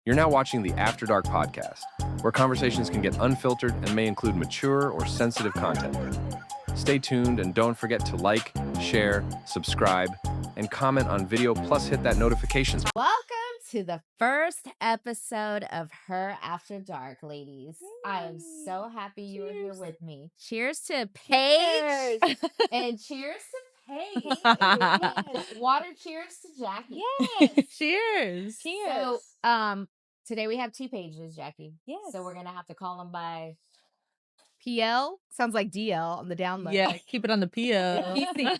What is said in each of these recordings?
You're now watching the After Dark podcast, where conversations can get unfiltered and may include mature or sensitive content. Stay tuned and don't forget to like, share, subscribe, and comment on video, plus hit that notifications. Welcome to the first episode of Her After Dark, ladies. I am so happy you are here with me. Cheers to Paige and cheers to Paige. Yes. Water cheers to Jackie. Yes. Cheers. Cheers. So, today we have two pages, Jackie. Yes. So we're gonna have to call them by PL. Sounds like DL on the down low. Yeah, keep it on the PO. PC.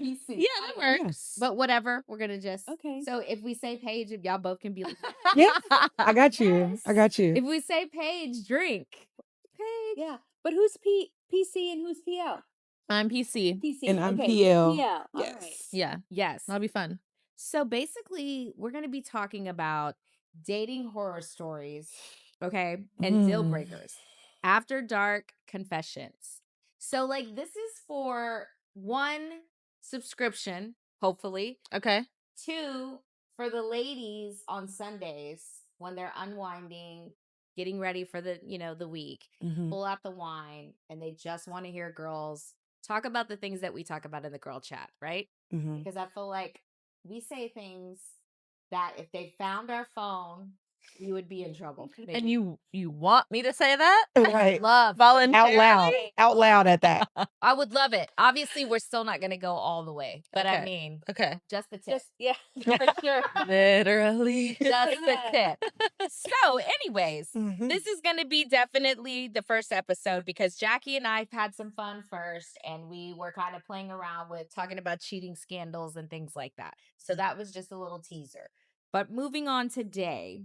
PC. Yeah, that works. But whatever, we're gonna just Okay. So if we say Paige, if y'all both can be like, Yeah, I got you. Yes. I got you. if we say Paige, drink. Paige. Yeah. But who's PC and who's PL? I'm PC. PC. And I'm okay. PL. PL. All Yes. right. Yeah, Yes. that'll be fun. So basically, we're gonna be talking about dating horror stories, okay, and deal breakers. After dark confessions. So like this is for one, subscription, hopefully. Okay. Two, for the ladies on Sundays when they're unwinding, getting ready for the, the week, pull out the wine, and they just want to hear girls talk about the things that we talk about in the girl chat, right? Mhm. Because I feel like we say things that if they found our phone, we would be in trouble. And you want me to say that? Right. love Voluntarily? Out loud at that. I would love it. Obviously, we're still not going to go all the way, but I Okay. mean, Okay. just the tip. Yeah. For sure. Literally. Just the tip. So, anyways, Mhm. this is going to be definitely the first episode because Jackie and I have had some fun first, and we were kind of playing around with talking about cheating scandals and things like that. So that was just a little teaser. But moving on today,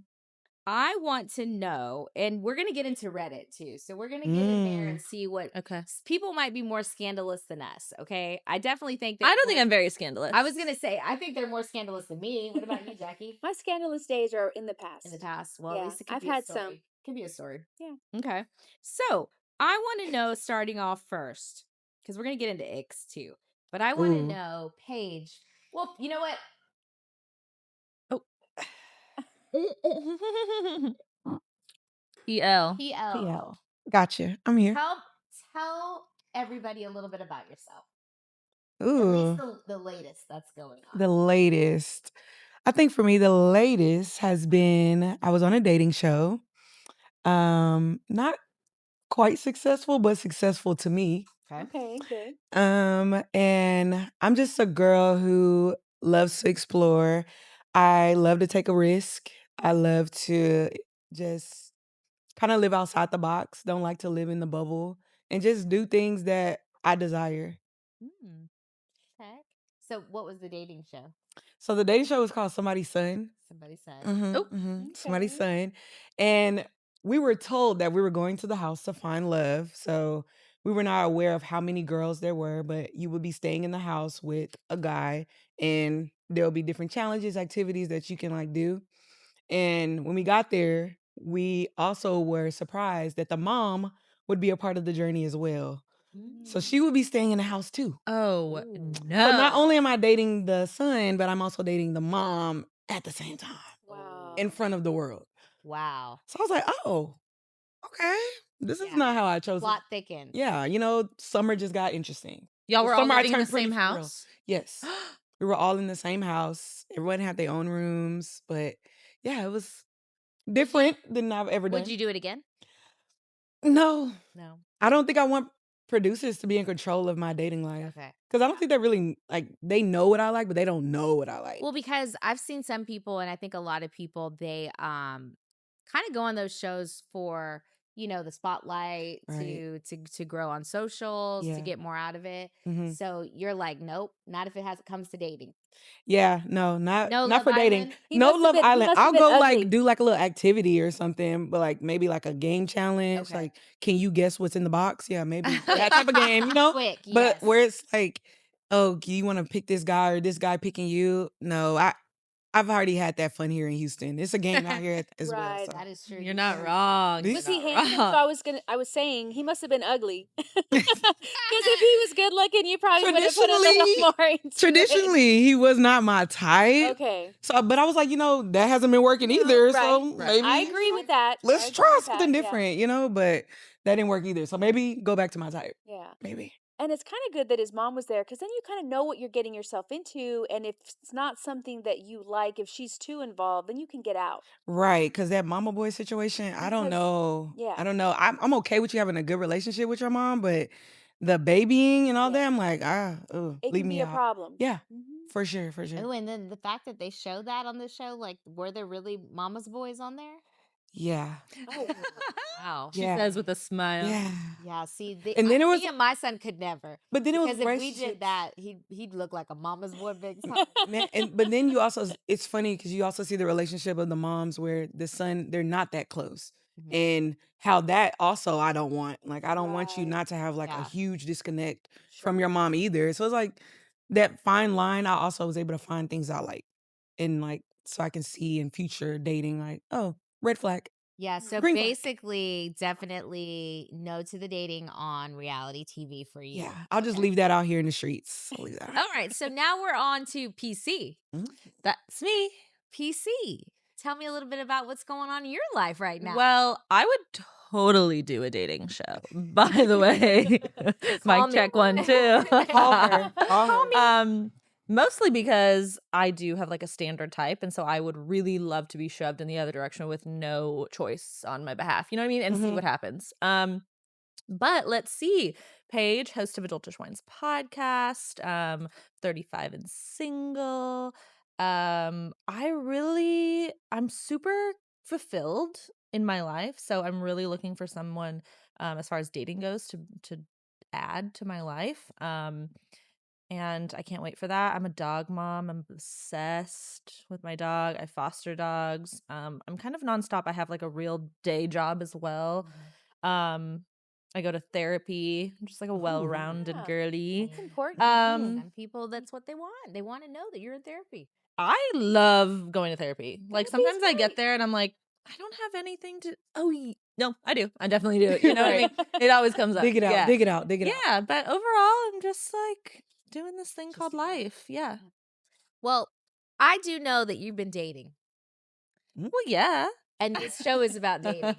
I want to know, and we're going to get into Reddit too. So we're going to get in there and see what Okay. people might be more scandalous than us. Okay. I definitely think that I don't think I'm very scandalous. I was going to say, I think they're more scandalous than me. What about you, Jackie? My scandalous days are in the past. In the past. Well, Yeah, at least it could I've be a had story. some. Could be a story. Yeah. Okay. So I want to know, starting off first, because we're going to get into icks too, but I want to Ooh. know, Paige. Well, you know what? PL. PL. PL. Gotcha. I'm here. Tell everybody a little bit about yourself. Ooh. At least the latest that's going on. The latest. I think for me, the latest has been I was on a dating show. Not quite successful, but successful to me. Okay, good. And I'm just a girl who loves to explore. I love to take a risk. I love to just kind of live outside the box, don't like to live in the bubble, and just do things that I desire. Okay. So what was the dating show? So the dating show was called Somebody's Son. Somebody said. Somebody's Son. And we were told that we were going to the house to find love. So we were not aware of how many girls there were, but you would be staying in the house with a guy and there'll be different challenges, activities that you can like do. And when we got there, we also were surprised that the mom would be a part of the journey as well. So she would be staying in the house too. Oh, Ooh. no. So not only am I dating the son, but I'm also dating the mom at the same time Wow. in front of the world. Wow. So I was like, oh, okay. This is Yeah. not how I chose it. Plot thickens. Yeah, summer just got interesting. Y'all The were all summer I living in the turned pretty same for real. house? Yes. We were all in the same house. Everyone had their own rooms. But yeah, it was different than I've ever done. Would you do it again? No. No. I don't think I want producers to be in control of my dating life. Okay. Because I don't think they really, they know what I like, but they don't know what I like. Well, because I've seen some people, and I think a lot of people, they kind of go on those shows for, the spotlight, Right. to grow on socials, to Yeah. get more out of it. Mhm. So you're like, nope, not if it comes to dating. Yeah, no, No not Love for dating. Island? He No must have Love been- he Island. must have I'll been go ugly. do like a little activity or something, but maybe like a game challenge. Okay. Like, can you guess what's in the box? Yeah, maybe that type of game, Quick, But yes. where it's like, oh, do you want to pick this guy or this guy picking you? No, I've already had that fun here in Houston. It's a game out here as well. Right. So. That is true. You're not Houston. wrong. Was Was he You're not handsome? So wrong. I was saying he must have been ugly. Because if he was good looking, you probably would have put a little more into it. Traditionally, he was not my type. Okay. So, but I was like, that hasn't been working No, either. right, So right. maybe I agree with that. I let's agree try with something that, yeah. different, but that didn't work either. So maybe go back to my type. Yeah. Maybe. And it's kind of good that his mom was there because then you kind of know what you're getting yourself into. And if it's not something that you like, if she's too involved, then you can get out. Right, because that mama boy situation, I don't Because- know. yeah. I don't know. I'm okay with you having a good relationship with your mom, but the babying and all Yeah. that, I'm like, It leave can me be a out. problem. Yeah, Mhm. for sure, for Oh, sure. and then the fact that they show that on the show, like, were there really mama's boys on there? Yeah, Oh, Wow. She yeah, says with a smile. yeah. Yeah, see, And then it was, me and my son could never. but then it was Because if we relationships. did that, he'd look like a mama's boy big time. Man, but then you also, it's funny because you also see the relationship of the moms where the son, they're not that close. Mhm. And how that also I don't want. Like, I don't want you Right. not to have like a Yeah. huge disconnect Sure. from your mom either. So it's like that fine line. I also was able to find things I like and like, so I can see in future dating, like, oh, red flag. Yeah, so Green flag. basically, definitely no to the dating on reality TV for you. Yeah, I'll just leave that out here in the streets. I'll leave that out. All right, so now we're on to PC. Mm. That's me. PC. Tell me a little bit about what's going on in your life right now. Well, I would totally do a dating show. By the way, Call mic me. check 1 2. Call her. Call her. Mostly because I do have like a standard type, and so I would really love to be shoved in the other direction with no choice on my behalf. You know what I mean? And see Mhm. what happens. But let's see. Paige, host of Adultish Wines podcast, 35 and single. I'm super fulfilled in my life. So I'm really looking for someone, as far as dating goes, to add to my life. And I can't wait for that. I'm a dog mom. I'm obsessed with my dog. I foster dogs. I'm kind of nonstop. I have like a real day job as well. I go to therapy. I'm just like a well-rounded Yeah. girly. That's important. Some people, that's what they want. They want to know that you're in therapy. I love going to therapy. Like Therapy is sometimes I get great. there and I'm like, I don't have anything to. No, I do. I definitely do. You know what I mean? It always comes up. Dig it out. Yeah. Dig it out. Dig it out. Yeah, but overall, I'm just like doing this thing called life. Yeah. Well, I do know that you've been dating, Well, yeah. and this show is about dating.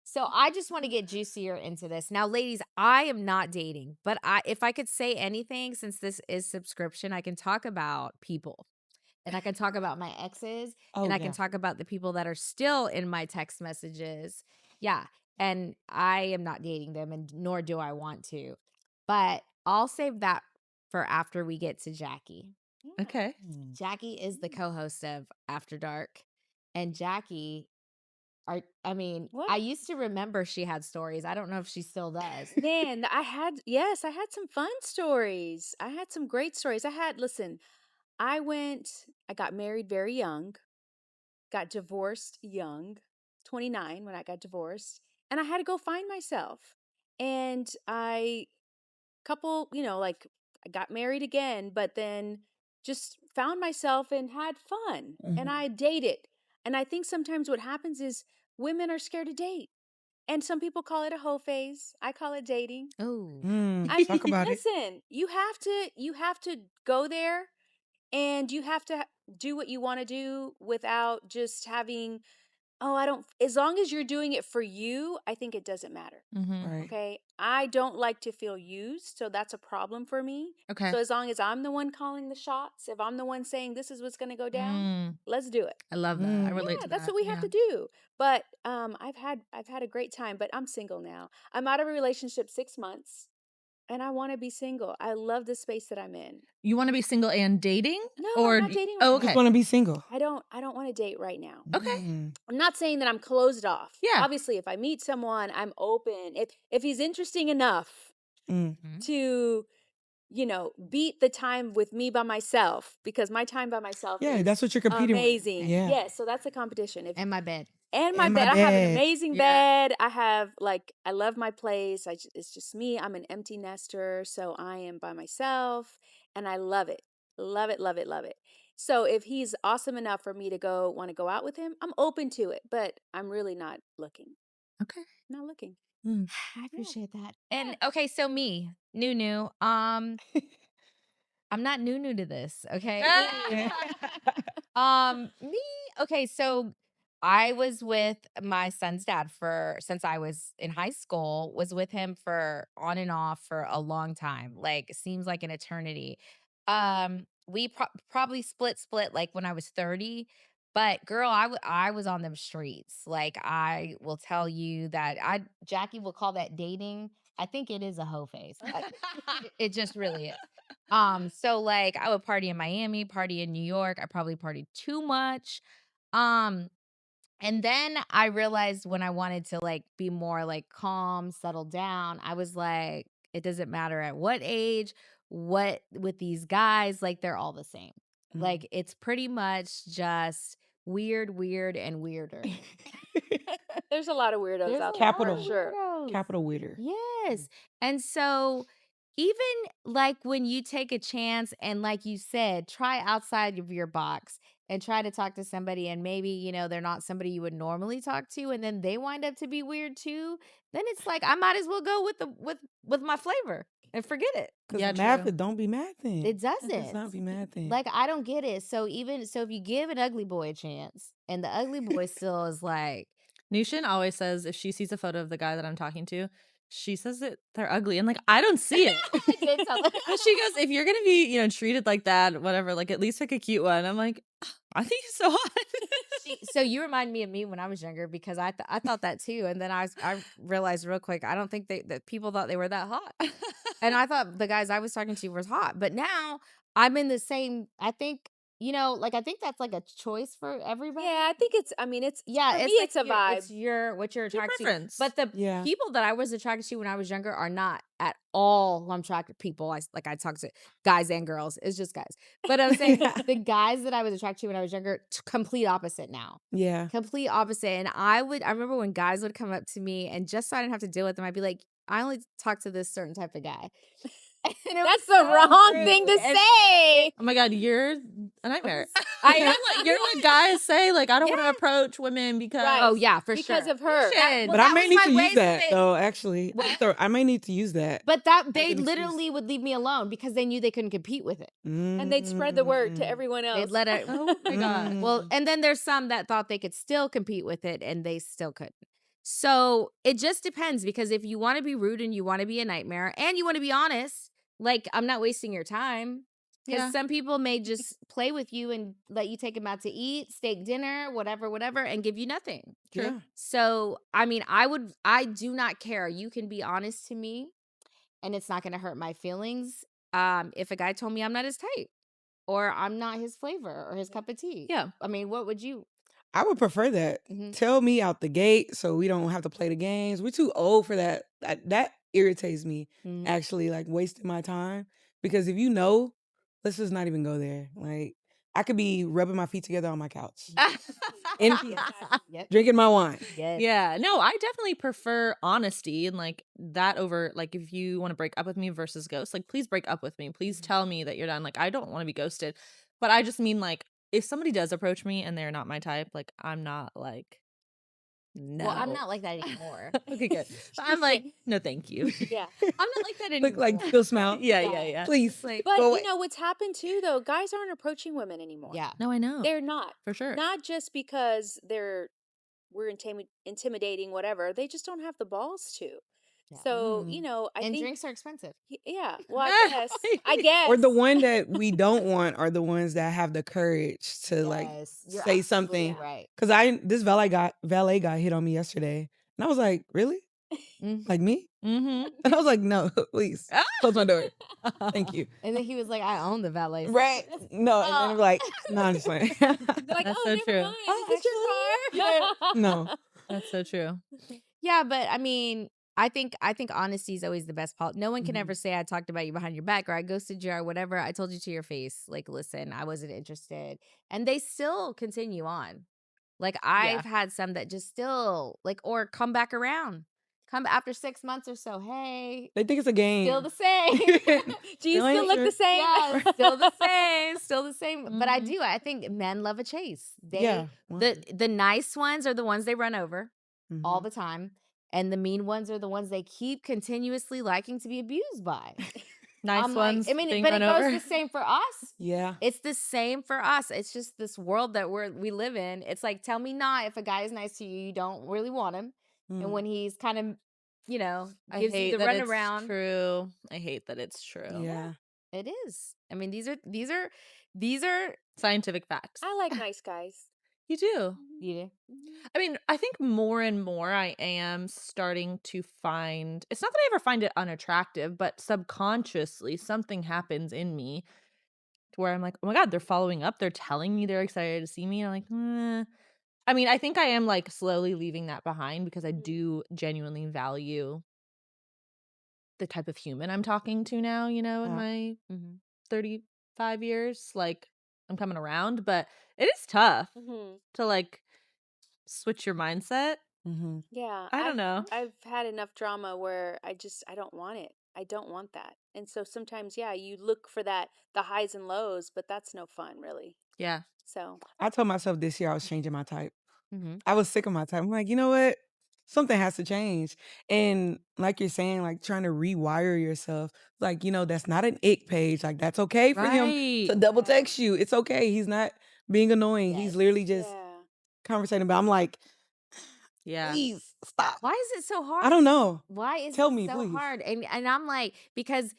So I just want to get juicier into this. Now, ladies, I am not dating, but if I could say anything, since this is subscription, I can talk about people. And I can talk about my exes, Oh, and I yeah. can talk about the people that are still in my text messages. Yeah. And I am not dating them, and nor do I want to. But I'll save that for after we get to Jackie. Okay. Jackie is the co-host of After Dark. And Jackie, I What? used to remember she had stories. I don't know if she still does. Man, I had some fun stories. I had some great stories. I got married very young, got divorced young, 29 when I got divorced, and I had to go find myself. And I I got married again, but then just found myself and had fun. And I dated. And I think sometimes what happens is women are scared to date. And some people call it a hoe phase. I call it dating. Oh. Talk about it. Listen, you have to go there, and you have to do what you want to do without just having, oh, I don't, as long as you're doing it for you, I think it doesn't matter. Mm-hmm. Right. Okay. I don't like to feel used. So that's a problem for me. Okay. So as long as I'm the one calling the shots, if I'm the one saying this is what's going to go down, Mm, let's do it. I love that. I Mm. relate Yeah, to that's that. what we have Yeah. to do. But I've had a great time, but I'm single now. I'm out of a relationship 6 months, and I want to be single. I love the space that I'm in. You want to be single and dating? No, Or I'm not dating right oh, now. Just okay. want to be single. I don't want to date right now. Okay. I'm not saying that I'm closed off. Yeah. Obviously, if I meet someone, I'm open. If he's interesting enough Mm. to, beat the time with me by myself, because my time by myself Yeah, is that's what you're competing amazing. with. Yeah. Yes, so that's a competition. And my bed. And my And my bed, I have an bed. amazing Yeah. bed. I love my place. It's just me. I'm an empty nester, so I am by myself, and I love it. Love it, love it, love it. So if he's awesome enough for me to want to go out with him, I'm open to it, but I'm really not looking. Okay. Not looking. I appreciate that. And okay, so me, Nunu, I'm not new to this, okay? Me, okay, so I was with my son's dad since I was in high school, was with him for on and off for a long time. Like seems like an eternity. We probably split like when I was 30, but girl, I was on them streets. Like I will tell you that Jackie will call that dating. I think it is a hoe phase. It just really is. So like I would party in Miami, party in New York. I probably partied too much. Um, and then I realized when I wanted to like be more like calm, settle down, I was like, it doesn't matter at what age, what with these guys, like they're all the same. Like it's pretty much just weird, and weirder. There's a lot of weirdos There's out a there lot for of sure. weirdos. Capital weirder. Yes. And so even like when you take a chance and like you said, try outside of your box and try to talk to somebody and maybe, they're not somebody you would normally talk to and then they wind up to be weird too, then it's like I might as well go with with my flavor and forget it. Because Yeah, math, true. it don't be math then. It Does doesn't. not be math then. Like I don't get it. So if you give an ugly boy a chance and the ugly boy still is like Nushin always says if she sees a photo of the guy that I'm talking to, she says that they're ugly. And like, I don't see it. I did tell her. But she goes, if you're going to be, treated like that, whatever, like at least pick a cute one. I'm like, I think he's so hot. So you remind me of me when I was younger because I thought that too, and then I realized real quick I don't think that people thought they were that hot, and I thought the guys I was talking to was hot, but now I'm in the same. I think like I think that's like a choice for everybody. Yeah, I think it's for me it's it's a vibe. It's what you're attracted to. preference. But the Yeah. people that I was attracted to when I was younger are not at all attracted people. I talk to guys and girls. It's just guys. But I'm saying the guys that I was attracted to when I was younger, complete opposite now. Yeah. Complete opposite. And I remember when guys would come up to me and just so I didn't have to deal with them, I'd be like, I only talk to this certain type of guy. That's the wrong thing to say. Oh my God, you're a nightmare. I You're what guys say. Like, I don't want to approach women because. Right. Oh yeah, for sure. Because of her. That- But well, I that may was need my to way use to that say- though, actually. I may need to use that. But they an excuse. literally would leave me alone because they knew they couldn't compete with it. And they'd spread the word Mm. to everyone else. They'd let it. Oh my God. Well, and then there's some that thought they could still compete with it and they still couldn't. So it just depends because if you want to be rude and you want to be a nightmare and you want to be honest, like I'm not wasting your time. Because Yeah. some people may just play with you and let you take them out to eat, steak dinner, whatever, and give you nothing. Yeah. So, I mean, I do not care. You can be honest to me and it's not going to hurt my feelings. If a guy told me I'm not his type or I'm not his flavor or his cup of tea. Yeah. I mean, what would you? I would prefer that. Mhm. Tell me out the gate so we don't have to play the games. We're too old for that. That irritates me, Mhm. actually, like wasting my time. Because if you know, let's just not even go there. Like, I could be rubbing my feet together on my couch, in peace, Yep. drinking my wine. Yes. Yeah, no, I definitely prefer honesty and like that over like if you want to break up with me versus ghost, like please break up with me. Please tell me that you're done. Like I don't want to be ghosted. But I just mean like if somebody does approach me and they're not my type, like I'm not like no. Well, I'm not like that anymore. Okay, good. But I'm like, no, thank you. Yeah. I'm not like that anymore. Look like Phil Smile. Yeah. Please. Like, But Go you away. know what's happened too though? Guys aren't approaching women anymore. yeah. No, I know. They're not. For sure. Not just because we're intimidating, whatever. They just don't have the balls to. Yeah. So, Mm. I And think drinks are expensive. yeah. Well, I guess. I guess. Or the one that we don't want are the ones that have the courage to like Yes, you're say absolutely something. right. Cause this valet guy hit on me yesterday, and I was like, really? Mm. Like me? Mm-hmm. And I was like, no, please close my door. Thank you. And then he was like, I own the valet. Right? No, and then I'm like, no, I'm just playing. They're like, That's oh, so never true. mind. Oh, Is this your car? No. That's so true. Yeah, but I mean, I think honesty is always the best policy. No one can Mhm. ever say I talked about you behind your back or I ghosted you or whatever. I told you to your face, like, listen, I wasn't interested, and they still continue on. Like I've had some that just still like or come back around Come after 6 months or so. Hey, They think it's a game. still the same. Do you Still ain't still look sure. the same? Yeah, still the same, still the same. But I Mhm. do. I think men love a chase. Yeah. The nice ones are the ones they run over all Mhm. the time, and the mean ones are the ones they keep continuously liking to be abused by. Nice I'm like, ones I mean, being but run it goes over. the same for us. Yeah. It's the same for us. It's just this world that we live in. It's like, tell me not if a guy is nice to you, you don't really want him, and Mm. when he's kind of, I gives you hate the that it's runaround. true. I hate that it's true. Yeah. It is. I mean, these are Scientific facts. I like nice guys. You do. yeah. I mean, I think more and more I am starting to find it's not that I ever find it unattractive, but subconsciously something happens in me to where I'm like, oh my God, they're following up. They're telling me they're excited to see me. And I'm like, I mean, I think I am like slowly leaving that behind because I do genuinely value the type of human I'm talking to now, in my 35 years. Like, I'm coming around, but it is tough to like switch your mindset. Mm-hmm. Yeah, I don't know. I've had enough drama where I don't want it. I don't want that. And so sometimes, yeah, you look for the highs and lows, but that's no fun, really. Yeah. So I told myself this year I was changing my type. Mm-hmm. I was sick of my type. I'm like, you know what? Something has to change. And like you're saying, like trying to rewire yourself. Like, that's not an ick page. Like, that's okay for him to Right. double text you. It's okay. He's not being annoying. He's Yes. literally just yeah, conversating. But I'm like, Yeah. please stop. Why is it so hard? I don't know. Why is Tell it me, so please. hard? And I'm like, because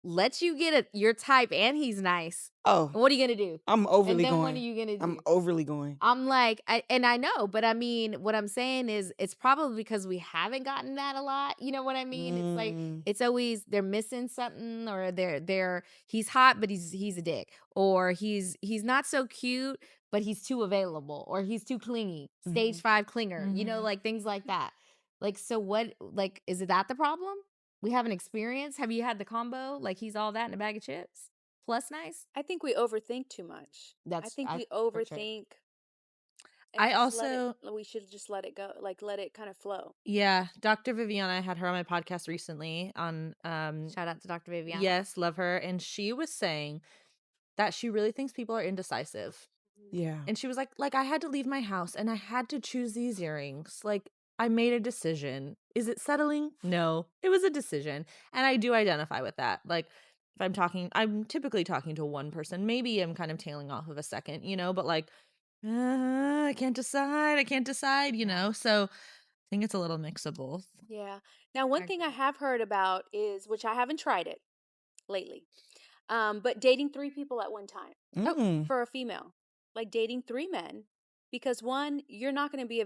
let you get your type and he's nice. Oh, And what are you gonna do? I'm And overly then what going. are you gonna I'm do? overly going. I'm like, I know, but I mean, what I'm saying is it's probably because we haven't gotten that a lot. You know what I mean? It's like Mm. it's always they're missing something, or he's hot but he's a dick, or he's not so cute but he's too available, or he's too clingy, stage 5 clinger, like things like that. Like, so what, like, is it that the problem? We haven't experienced. Have you had the combo? Like, he's all that in a bag of chips plus nice? I think we overthink too much. I think we for sure. overthink and I just also we should just let it go, like let it kind of flow. Yeah, Dr. Viviana, I had her on my podcast recently on Shout out to Dr. Viviana. yes, love her, and she was saying that she really thinks people are indecisive. Yeah. And she was like I had to leave my house and I had to choose these earrings. Like, I made a decision. Is it settling? No, it was a decision. And I do identify with that. Like, if I'm typically talking to one person. Maybe I'm kind of tailing off of a second, but like, I can't decide, So I think it's a little mix of both. Yeah. Now, one thing I have heard about is, which I haven't tried it lately, but dating 3 people at one time. Mm. For a female, like dating 3 men, because one, you're not going to be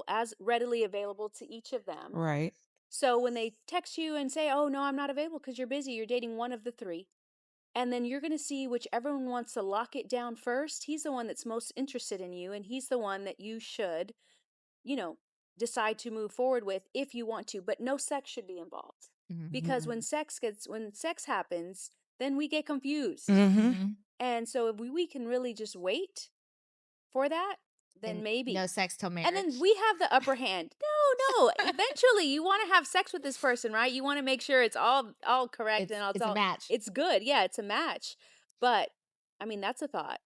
as readily available to each of them. Right. So when they text you and say, "Oh no, I'm not available because you're busy," you're dating one of the 3. And then you're going to see whichever one wants to lock it down first. He's the one that's most interested in you, and he's the one that you should, you know, decide to move forward with if you want to. But no sex should be involved, because when sex happens, then we get confused. Mm-hmm. And so if we can really just wait for that, then maybe. No sex till marriage. And then we have the upper hand. No. Eventually, you want to have sex with this person, right? You want to make sure it's all correct and it's a all match. It's good. Yeah, it's a match. But I mean, that's a thought.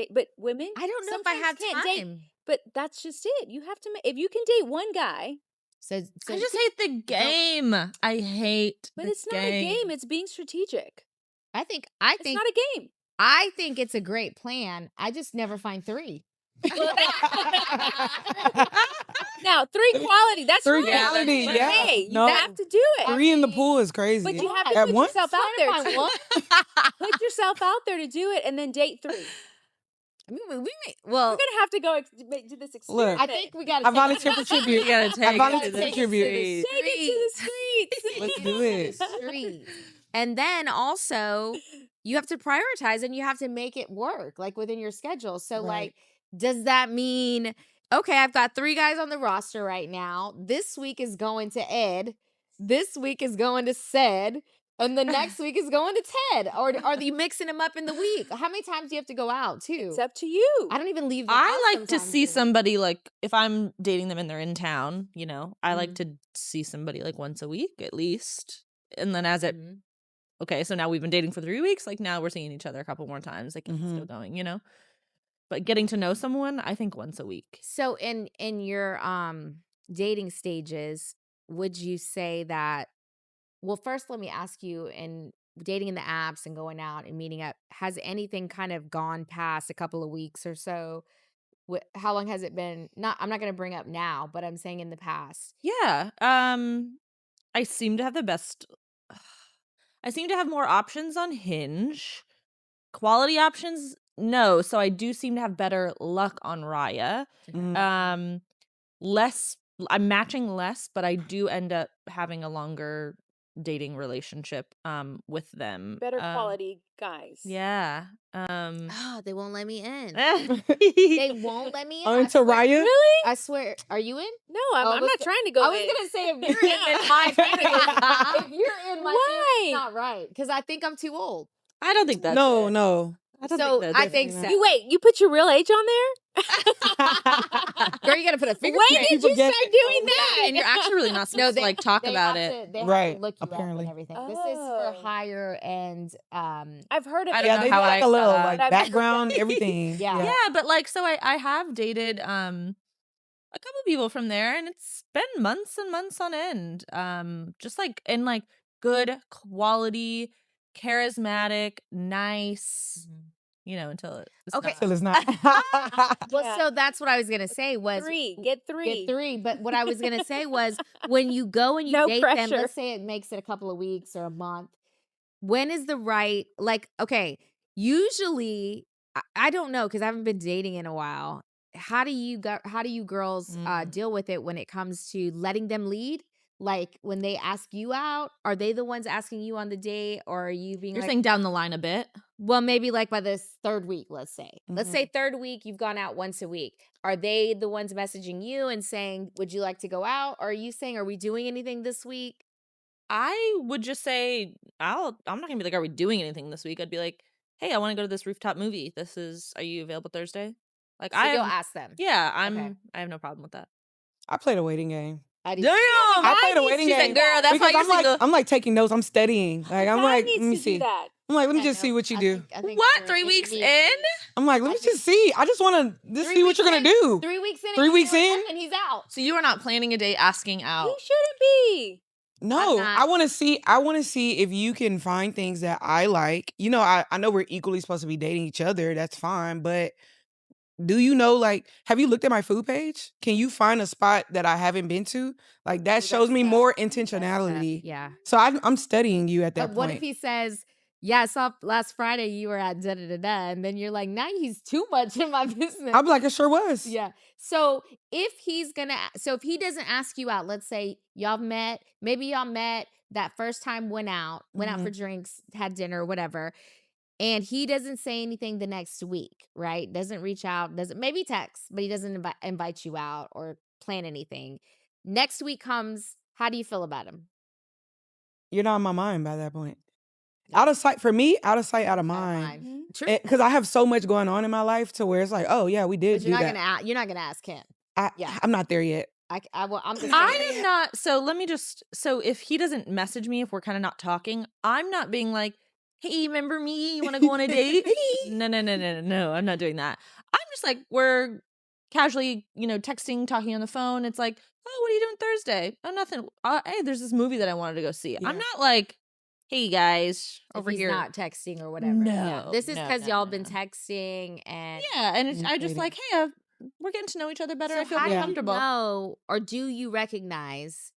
But women, I don't know if I sometimes have can't time. date. But that's just it. You have to. If you can date one guy, So I just hate the game. I hate but the it's not a game. It's being strategic. I think It's not a game. I think it's a great plan. I just never find 3. Now, 3 quality. That's 3 right. quality. But Yeah. hey, No. you have to do it. 3 in the pool is crazy. But you have to At put once? yourself out there. Trying to find one. Put yourself out there to do it, and then date 3. I mean, we may, We're well, gonna have to go do this experiment. I think we got to I volunteer for tribute. You gotta take I volunteer it for to the tribute. streets. Take it to the streets. Let's do it. streets. And then also, you have to prioritize and you have to make it work, like within your schedule. So, Right. like, does that mean, okay, I've got 3 guys on the roster right now. This week is going to Ed. This week is going to Sed. And the next week is going to Ted. Or are you mixing them up in the week? How many times do you have to go out too? It's up to you. I don't even leave the house I like to sometimes see during- somebody, like, if I'm dating them and they're in town, I like Mhm. to see somebody like once a week at least. And then as it, Mhm. okay, so now we've been dating for 3 weeks. Like, now we're seeing each other a couple more times. Like, it's still going. But getting to know someone, I think once a week. So in your dating stages, would you say that, well, first let me ask you, in dating in the apps and going out and meeting up, has anything kind of gone past a couple of weeks or so? How long has it been? I'm not going to bring up now, but I'm saying in the past. Yeah. I seem to have the best. I seem to have more options on Hinge. Quality options, no. So I do seem to have better luck on Raya. Mhm. Less, I'm matching less, but I do end up having a longer dating relationship with them. Better quality guys. Yeah. Oh, they won't let me in. They They won't let me in. Into Raya? Really? I swear. Are you in? No, I I'm was not go- trying to go I was in. gonna say, if you're in, then my family. If you're in, my Why? family's not right, because I think I'm too old. I don't think that's No, it. no. I don't So think I that's think definitely so. not. You wait, you put your real age on there? Girl, you gotta put a When fingerprint. did you People guess start it. doing Yeah, that? and you're actually really not supposed to like talk they about have it. To, they have Right, to look you apparently. up and everything. This is for Oh. higher end. I've heard of I it. don't Yeah, know they do how like I a little got- like But I've never background, done it. everything. Yeah. Yeah, but like, so I have dated a couple people from there, and it's been months and months on end. Just like, and like good quality, charismatic, nice. Until it's Okay. not. Till it's not. Well, Yeah. so that's what I was gonna say was Get three. get three. But what I was gonna say was, when you go and you No date them, pressure. let's say it makes it a couple of weeks or a month. When is the right, like, okay, usually I don't know, because I haven't been dating in a while. How do you girls deal with it when it comes to letting them lead? Like, when they ask you out, are they the ones asking you on the date, or are you being You're like, saying down the line a bit. well, maybe like by this third week, let's say. Let's Mhm. say third week, you've gone out once a week. Are they the ones messaging you and saying, would you like to go out? Or are you saying, are we doing anything this week? I would just say I'm not gonna be like, are we doing anything this week? I'd be like, hey, I want to go to this rooftop movie. Are you available Thursday? Like, So you'll ask them. yeah, Okay. I have no problem with that. I played a waiting game. I do. Damn, I played a waiting She's game. like, girl, that's why Because you're I'm like, single. I'm like taking notes. I'm studying. Like, I'm Guy like, let needs me to do see. that. I'm like, let me Yeah, just see no, what you I do. think What? you're 3 weeks need in? I'm like, let I me think- just see. I just want to 3 see what you're weeks gonna do. 3 weeks in. 3 and weeks he's in? and he's out. So you are not planning a date, asking out. You shouldn't be. No, not. I want to see. I want to see if you can find things that I like. I know we're equally supposed to be dating each other. That's fine, but do you know? Like, have you looked at my food page? Can you find a spot that I haven't been to? Like, that Ooh, shows that's me tough. more That's tough. intentionality. Yeah. So I'm studying you at that But what point. if he says, yeah, I saw last Friday you were at da da da da, and then you're like, now he's too much in my business. I'll be like, it sure was. Yeah. So if he doesn't ask you out, let's say maybe y'all met that first time, went out for drinks, had dinner, whatever, and he doesn't say anything the next week, right? Doesn't reach out, doesn't, maybe text, but he doesn't invite you out or plan anything. Next week comes, how do you feel about him? You're not in my mind by that point. Out of sight for me, out of sight, out of Out of mind. mind. True. Because I have so much going on in my life to where it's like, oh yeah, we did But do that. you're not gonna ask him. yeah. I'm not there yet. I'm just I saying. am not. So let me just. So if he doesn't message me, if we're kind of not talking, I'm not being like, "Hey, remember me? You want to go on a date?" No. I'm not doing that. I'm just like, we're casually, texting, talking on the phone. It's like, oh, what are you doing Thursday? Oh, nothing. Hey, there's this movie that I wanted to go see. Yeah. I'm not like, hey guys, If over he's here. not texting or whatever. No, This is no, because no, y'all no. been texting and Yeah, and I just Communicating. like, hey, we're getting to know each other better. So I feel how more do you comfortable. know, or do you recognize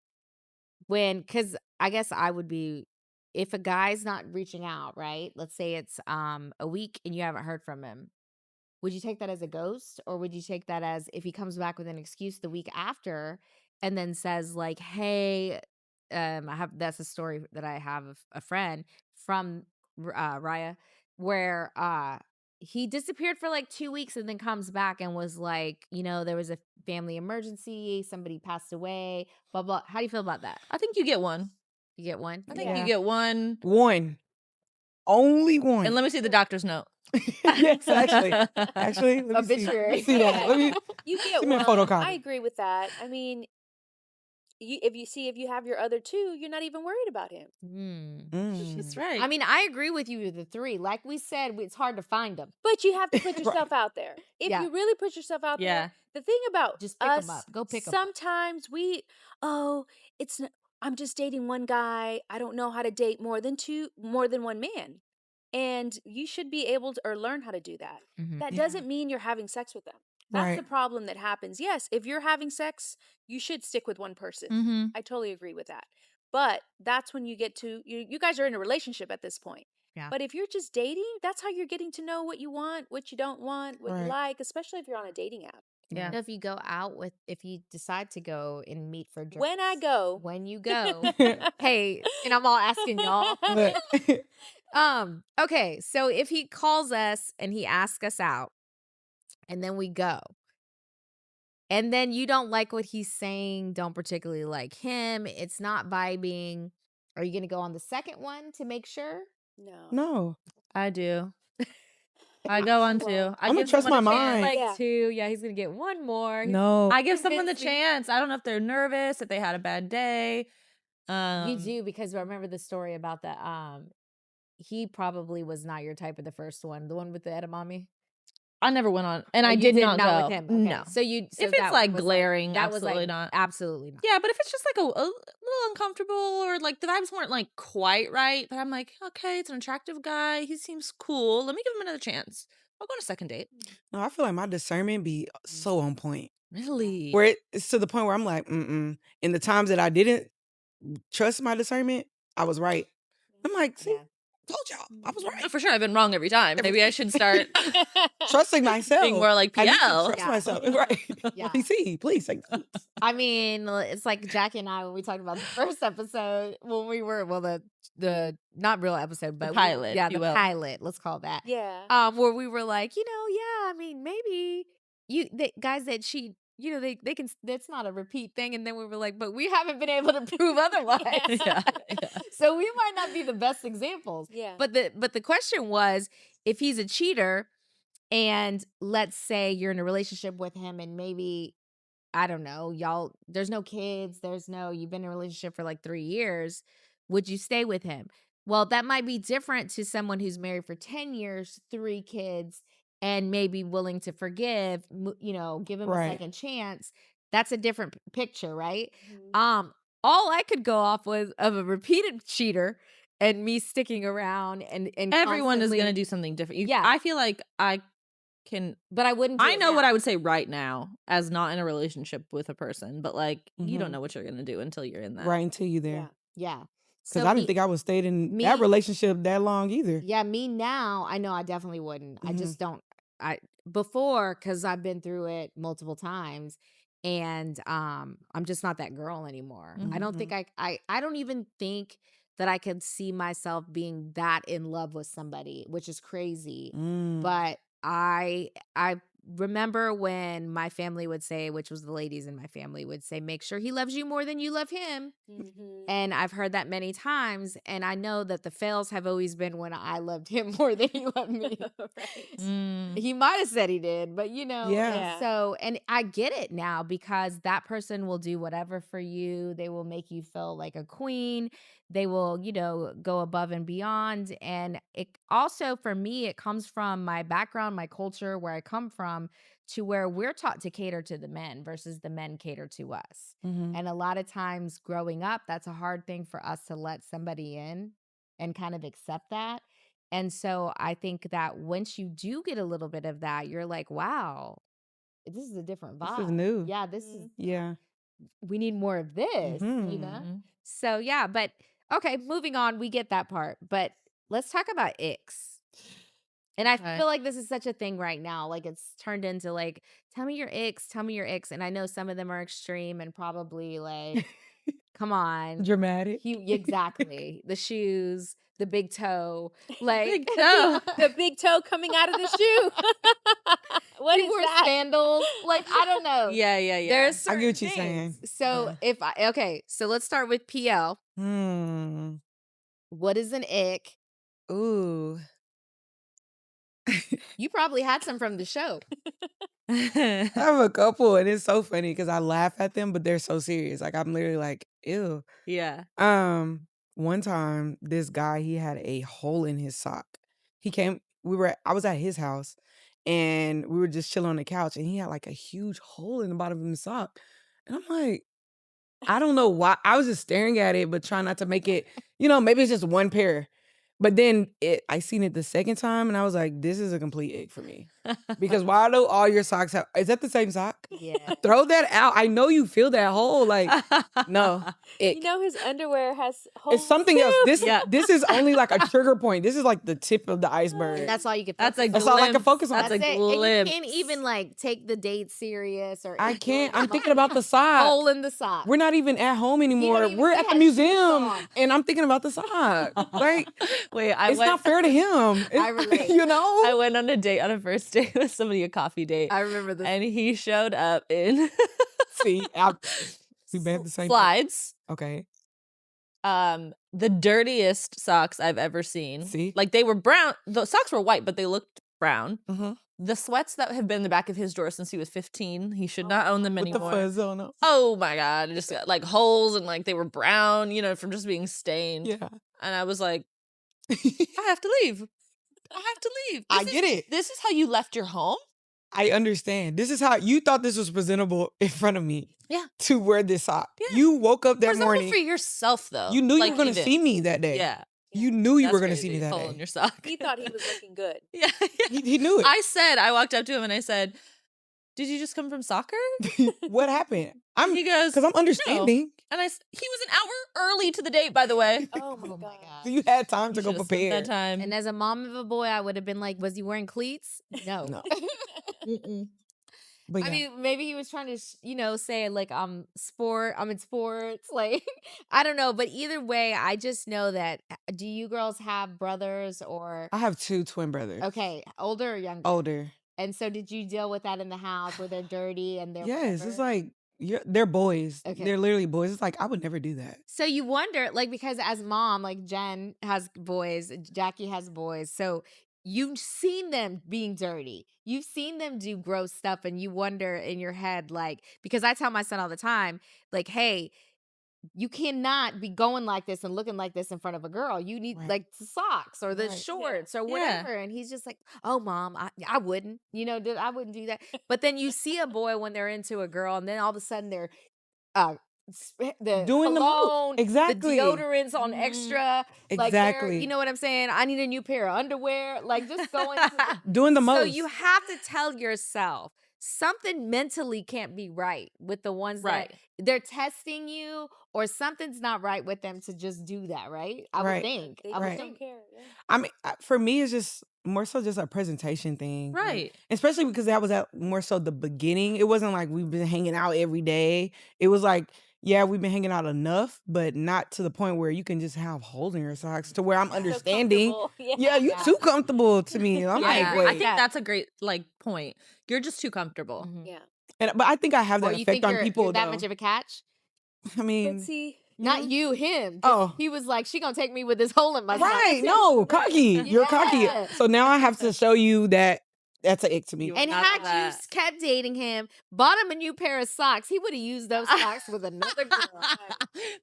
because I guess I would be, if a guy's not reaching out, right? Let's say it's a week and you haven't heard from him. Would you take that as a ghost, or would you take that as, if he comes back with an excuse the week after and then says like, hey, that's a story that I have of a friend from Raya, where he disappeared for like 2 weeks and then comes back and was like, there was a family emergency, somebody passed away, blah blah. How do you feel about that? I think you get one. You get one. I think Yeah. you get one. One. Only one. And let me see the doctor's note. Yes, actually, let me see. Obituary. Let me see that. Let me. You get Send me a one. photocopy. I agree with that. I mean, if you have your other two, you're not even worried about him. She's right. I mean, I agree with you with the three. Like we said, it's hard to find them. But you have to put yourself out there. If Yeah. you really put yourself out Yeah. there, the thing about Just pick 'em us, up. Go pick 'em up. sometimes I'm just dating one guy. I don't know how to date more than one man. And you should be able to or learn how to do that. That Yeah. doesn't mean you're having sex with them. That's the Right. problem that happens. Yes, if you're having sex, you should stick with one person. I totally agree with that. But that's when you get to you guys are in a relationship at this point. Yeah. But if you're just dating, that's how you're getting to know what you want, what you don't want, what you Right. like, especially if you're on a dating app. Yeah. If you go out if you decide to go and meet for drinks. When I go. When you go. Hey, and I'm all asking y'all. Look. Okay, so if he calls us and he asks us out and then we go, and then you don't like what he's saying, don't particularly like him, it's not vibing, are you going to go on the second one to make sure? No. No. I do. I go on two. Well, I I'ma give trust someone my a chance. mind. Like Yeah. two. Yeah, he's going to get one more. No. I give someone the Convince me. chance. I don't know if they're nervous, if they had a bad day. You do, because I remember the story about the he probably was not your type of the first one, the one with the edamame. I never went on, and Oh, I you did did not go with him. Okay. No. So you so If it's that like was glaring, that was absolutely like, not. Absolutely not. Yeah, but if it's just like a little uncomfortable, or like the vibes weren't like quite right, but I'm like, okay, it's an attractive guy. He seems cool. Let me give him another chance. I'll go on a second date. No, I feel like my discernment be so on point. Really? Where it's to the point where I'm like, In the times that I didn't trust my discernment, I was right. I'm like, see, told y'all, I was Oh, right. for sure, I've been wrong every time. Maybe I should start Trusting myself. being more like I need to PL. trust Yeah. myself. Right. Yeah. PC, please. Like, I mean, it's like Jackie and I when we talked about the first episode when we were the not real episode, but pilot, if you the will. pilot, let's call that. Yeah. Where we were like, yeah, I mean, maybe guys that cheat, they can. That's not a repeat thing. And then we were like, but we haven't been able to prove otherwise. Yeah. So we might not be the best examples. Yeah. But the question was, if he's a cheater, and let's say you're in a relationship with him, and maybe, I don't know, y'all, there's no kids, you've been in a relationship for like 3 years, would you stay with him? Well, that might be different to someone who's married for 10 years, 3 kids, and maybe willing to forgive, give him a Right. second chance. That's a different picture, right? Mhm. All I could go off was of a repeated cheater and me sticking around and Everyone is going to constantly- do something different. Yeah. I feel like I can. But I wouldn't do I it know what now. I would say right now as not in a relationship with a person, but like you don't Mhm. know what you're going to do until you're in that. right until you there. Yeah. Yeah. Because So I didn't think I would stay in that me- relationship that long either. Yeah, me now, I know I definitely wouldn't. I Mhm. just don't. Before, because I've been through it multiple times, and I'm just not that girl anymore. I don't think I don't even think that I could see myself being that in love with somebody, which is crazy. Mm. But I remember when my family would say, which was the ladies in my family would say, make sure he loves you more than you love him. Mhm. And I've heard that many times. And I know that the fails have always been when I loved him more than he loved me. Right. Mm. He might have said he did, but Yeah. Yeah. So, and I get it now, because that person will do whatever for you. They will make you feel like a queen. They will, go above and beyond. And it also, for me, it comes from my background, my culture, where I come from, to where we're taught to cater to the men versus the men cater to us. Mhm. And a lot of times growing up, that's a hard thing for us to let somebody in and kind of accept that. And so I think that once you do get a little bit of that, you're like, wow, this is a different vibe. This is new. Yeah, this is, Yeah. we need more of this, Mhm. So yeah, but okay, moving on, we get that part. But let's talk about icks. And I Okay. feel like this is such a thing right now. Like, it's turned into like, tell me your icks, tell me your icks. And I know some of them are extreme and probably like, come on. Dramatic. Exactly. The shoes, the big toe, like Big toe. The big toe coming out of the shoe. What he is wore that? sandals. Like, I don't know. Yeah, yeah, yeah. There's I certain get what you're things. saying. So Yeah. so let's start with PL. What is an ick? Ooh. You probably had some from the show. I have a couple, and it's so funny because I laugh at them, but they're so serious. Like I'm literally like, ew. Yeah. One time, this guy, he had a hole in his sock. He came. I was at his house, and we were just chilling on the couch, and he had like a huge hole in the bottom of his sock, and I'm like, I don't know why. I was just staring at it, but trying not to make it. Maybe it's just one pair. But then I seen it the second time, and I was like, this is a complete ick for me. Because why do all your socks have? Is that the same sock? Yeah. Throw that out. I know you feel that hole. Like, no, ick. You know his underwear has holes. It's something else. too. This is only like a trigger point. This is like the tip of the iceberg. And that's all you can That's focus a That's on. all I can glimpse. focus on. That's a That's it. And you glimpse. can't even like take the date serious or I enjoy can't. the I'm thinking about the moment. sock. Hole in the sock. We're not even at home anymore. even- We're he at the had shoes museum, on. and I'm thinking about the sock. Like, Wait, it's not fair to him. I relate. I went on a first date with somebody, a coffee date. I remember this. And he showed up in See, we may have the same thing. slides. Okay. The dirtiest socks I've ever seen. See? Like they were brown. The socks were white, but they looked brown. Mm-hmm. The sweats that have been in the back of his drawer since he was 15, he should not own them With the anymore. fuzz on them. Oh my God. Just got like holes and like they were brown, from just being stained. Yeah. And I was like, I have to leave. I have to leave. I get it. This is how you left your home? I understand. This is how you thought this was presentable in front of me. Yeah. To wear this sock. Yeah. You woke up that Presentable morning. for yourself, though. You knew Like, you were going to even. see me that day. Yeah. You knew you That's were going to see crazy. me that Hole in day. your sock. He thought he was looking good. Yeah. He knew it. I walked up to him and I said, did you just come from soccer? What happened? He goes, Because I'm understanding. And he was an hour early to the date, by the way. Oh my god. So you had time to You go should've spent prepare. that time. And as a mom of a boy, I would have been like, was he wearing cleats? No. No. Mm-mm. But yeah. I mean, maybe he was trying to, say like, I'm in sports. Like, I don't know. But either way, I just know that, do you girls have brothers or, I have 2 twin brothers. okay, older or younger? Older. And so did you deal with that in the house where they're dirty and they're Yes. whatever? It's like, they're boys. Okay. They're literally boys. It's like, I would never do that. So you wonder, like, because as mom, like Jen has boys, Jackie has boys. So you've seen them being dirty. You've seen them do gross stuff, and you wonder in your head, like, because I tell my son all the time, like, hey, you cannot be going like this and looking like this in front of a girl. You need Right. like the socks or the Right. shorts or Yeah. whatever. And he's just like, oh, mom, I wouldn't, I wouldn't do that. But then you see a boy when they're into a girl, and then all of a sudden they're the Doing the most. cologne, Exactly. the deodorants on extra. Like, Exactly. you know what I'm saying? I need a new pair of underwear. Like, just going to Doing the most. So you have to tell yourself something mentally can't be right with the ones Right. that they're testing you, or something's not right with them to just do that, right? I would Right. think. They I would just think. don't care. Yeah. I mean, for me, it's just more so just a presentation thing. Like, Right. especially because that was at more so the beginning. It wasn't like we've been hanging out every day. It was like, yeah, we've been hanging out enough, but not to the point where you can just have holes in your socks to where I'm So understanding. comfortable. Yeah, you too comfortable to me. I'm Yeah, like, I agree wait. with I think that. that's a great point. You're just too comfortable. Mhm. Yeah. But I think I have Or that you effect think on you're people that though. much of a catch? I mean, But see, Not you, him. Just- Oh. He was like, she gonna take me with this hole in my sock. right? No, cocky. You're cocky. Yeah. So now I have to show you that that's an ick to me. And Not had you that. kept dating him, bought him a new pair of socks, he would have used those socks with another girl.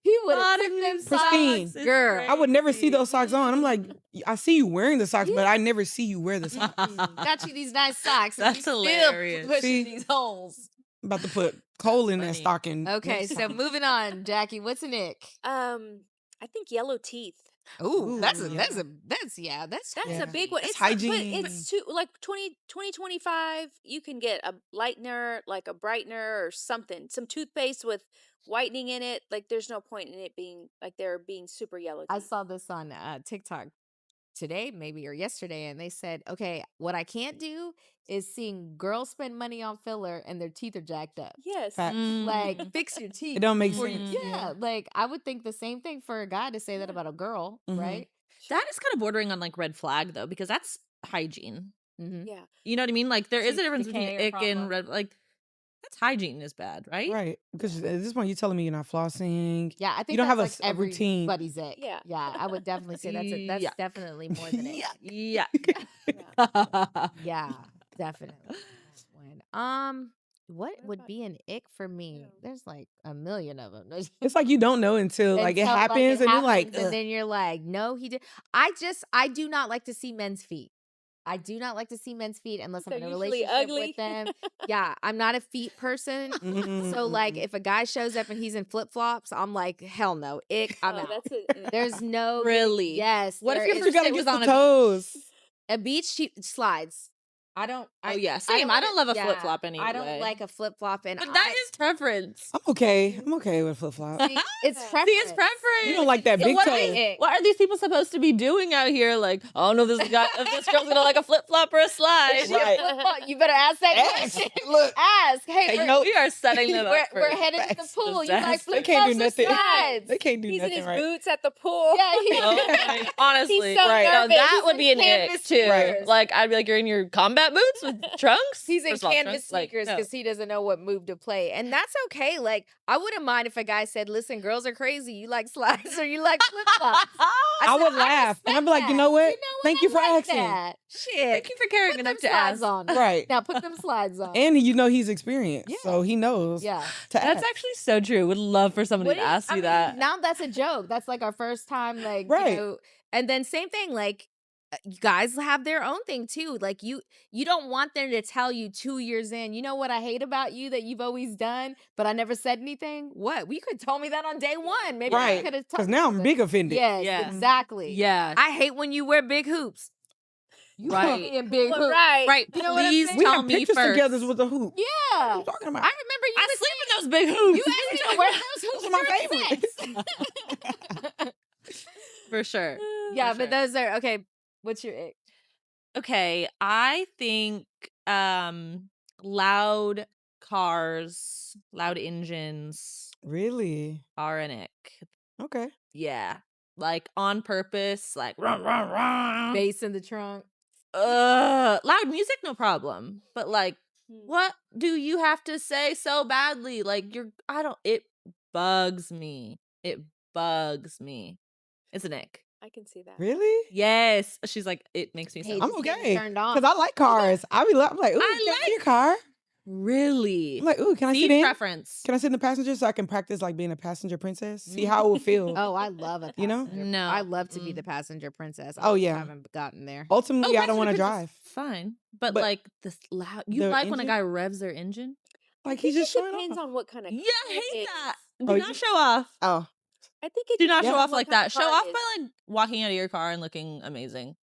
He would have Bottom took them new Pristine. socks, girl. I would never see those socks on. I'm like, I see you wearing the socks, but I never see you wear the socks. Got you these nice socks. and That's you hilarious. Still pushing See? these holes. I'm about to put coal in that Funny. stocking. Okay, next so time. moving on, Jackie. What's an ick? I think yellow teeth. Ooh, Ooh, that's yeah. that's That's Yeah. a big one. That's It's not- hygiene. but it's too like 2025. You can get a lightener, like a brightener or something, some toothpaste with whitening in it. Like there's no point in it being like they're being super yellow. I teeth. saw this on TikTok today, maybe, or yesterday, and they said, okay, what I can't do is seeing girls spend money on filler and their teeth are jacked up. Yes. Facts. Like, fix your teeth. It don't make before you- sense. Yeah, like I would think the same thing for a guy to say that about a girl, Mhm. right? That is kind of bordering on like red flag though, because that's hygiene. Mhm. Yeah. You know what I mean? Like there is a Tooth difference between decay or ick and problem. red. Like that's hygiene is bad, right? Right. Because at this point, you're telling me you're not flossing. Yeah, I You think don't that's have a, like a routine. everybody's ick. Yeah. Yeah, I would definitely say that's Yuck. definitely more than ick. Yuck. Yeah. Yeah, definitely that one. What What would about be an ick for me? you? There's like a million of them. It's like you don't know until like it Until like happens, it and you're like, happens, and ugh. then you're like, no, he did. I do not like to see men's feet. I do not like to see men's feet unless I'm They're in a usually relationship ugly. with them. Yeah, I'm not a feet person. So like Mm. if a guy shows up and he's in flip-flops, I'm like, hell no. Ick, I'm Oh, out. that's a There's no Really? yes. What if there your is- But you first gotta date was get on the a beach? toes. a beach slides. I don't Oh yeah, I same. I don't love a yeah, flip flop I anyway. don't like a flip-flop and But that is preference. I'm okay. I'm okay with flip flop. see, it's Yeah. preference. See, it's preference. You don't like that So big what toe. are what are these people supposed to be doing out here? Like, I don't know if this guy, if this girl's gonna like a flip flop or a slide. Is she a Right. flip-flop? You better ask that Ask. question. Look. Ask. Hey, Take we're, notes. We are setting them up. we're for headed to the facts. pool. You like Disaster. They can't do flip-flops or nothing. slides? They can't do He's in nothing his right. boots at the pool. Yeah, Oh my- honestly, so Right. now nervous. that He's would in be an ick canvas too. sneakers. Like I'd be like, you're in your combat boots with trunks. He's in First of all, canvas trunks, like, sneakers no. because he doesn't know what move to play. And that's okay. Like, I wouldn't mind if a guy said, listen, girls are crazy. You like slides or you like flip-flops. I would laugh, and I'd be like, you know what? Thank you for I like asking. that. Shit. Thank you for caring Put enough them to slides ask. on. Right. Now put them slides on. And you know he's experienced, Yeah. so he knows Yeah. to That's ask. actually so true. Would love for somebody What to do you- ask I you mean, that. Now that's a joke. That's like our first time, like, Right. you know. And then same thing, like, you guys have their own thing too. Like you don't want them to tell you 2 years in, you know what I hate about you that you've always done, but I never said anything. What? We could have told me that on day one. Maybe I Right. could have Because told now you, I'm but- big offended. Yes, Yeah. exactly. Yeah. I hate when you wear big hoops. You Right. put me in big Well, hoops. right. Right. You know what I'm Please saying? We tell have me pictures first. together with the hoop. Yeah. What are you talking about? I remember you I was sleep in those big hoops. you asked me to wear those hoops Those are my during sex. For sure. Yeah, For but sure. those are okay. What's your ick? Okay, I think loud cars, loud engines Really? are an ick. Okay. Yeah. Like on purpose, like rah, rah, rah. Bass in the trunk. Loud music, no problem. But like, Hmm. what do you have to say so badly? Like it bugs me. It bugs me. It's an ick. I can see that. Really? Yes. She's like, it makes me so Paige I'm is getting okay. turned on. Because I like cars. I'm like, ooh, I can I like- see your car? Really? I'm like, ooh, can I Seat sit in? preference. Can I sit in the passenger so I can practice like being a passenger princess? See how it would feel. Oh, I love a You know? passenger. No. I love to be Mm. the passenger princess. I Oh, just yeah. haven't gotten there. Ultimately, I don't want to passenger princess, drive. Fine. But But like this loud you the like when a engine? guy revs their engine? Like I he's think just it showing depends off. on what kind of Yeah, car I it hate is. that. Oh, Do you- not show off. Oh, I think it Do not depends show on off what like kind that. of Show car off it is. by like walking out of your car and looking amazing.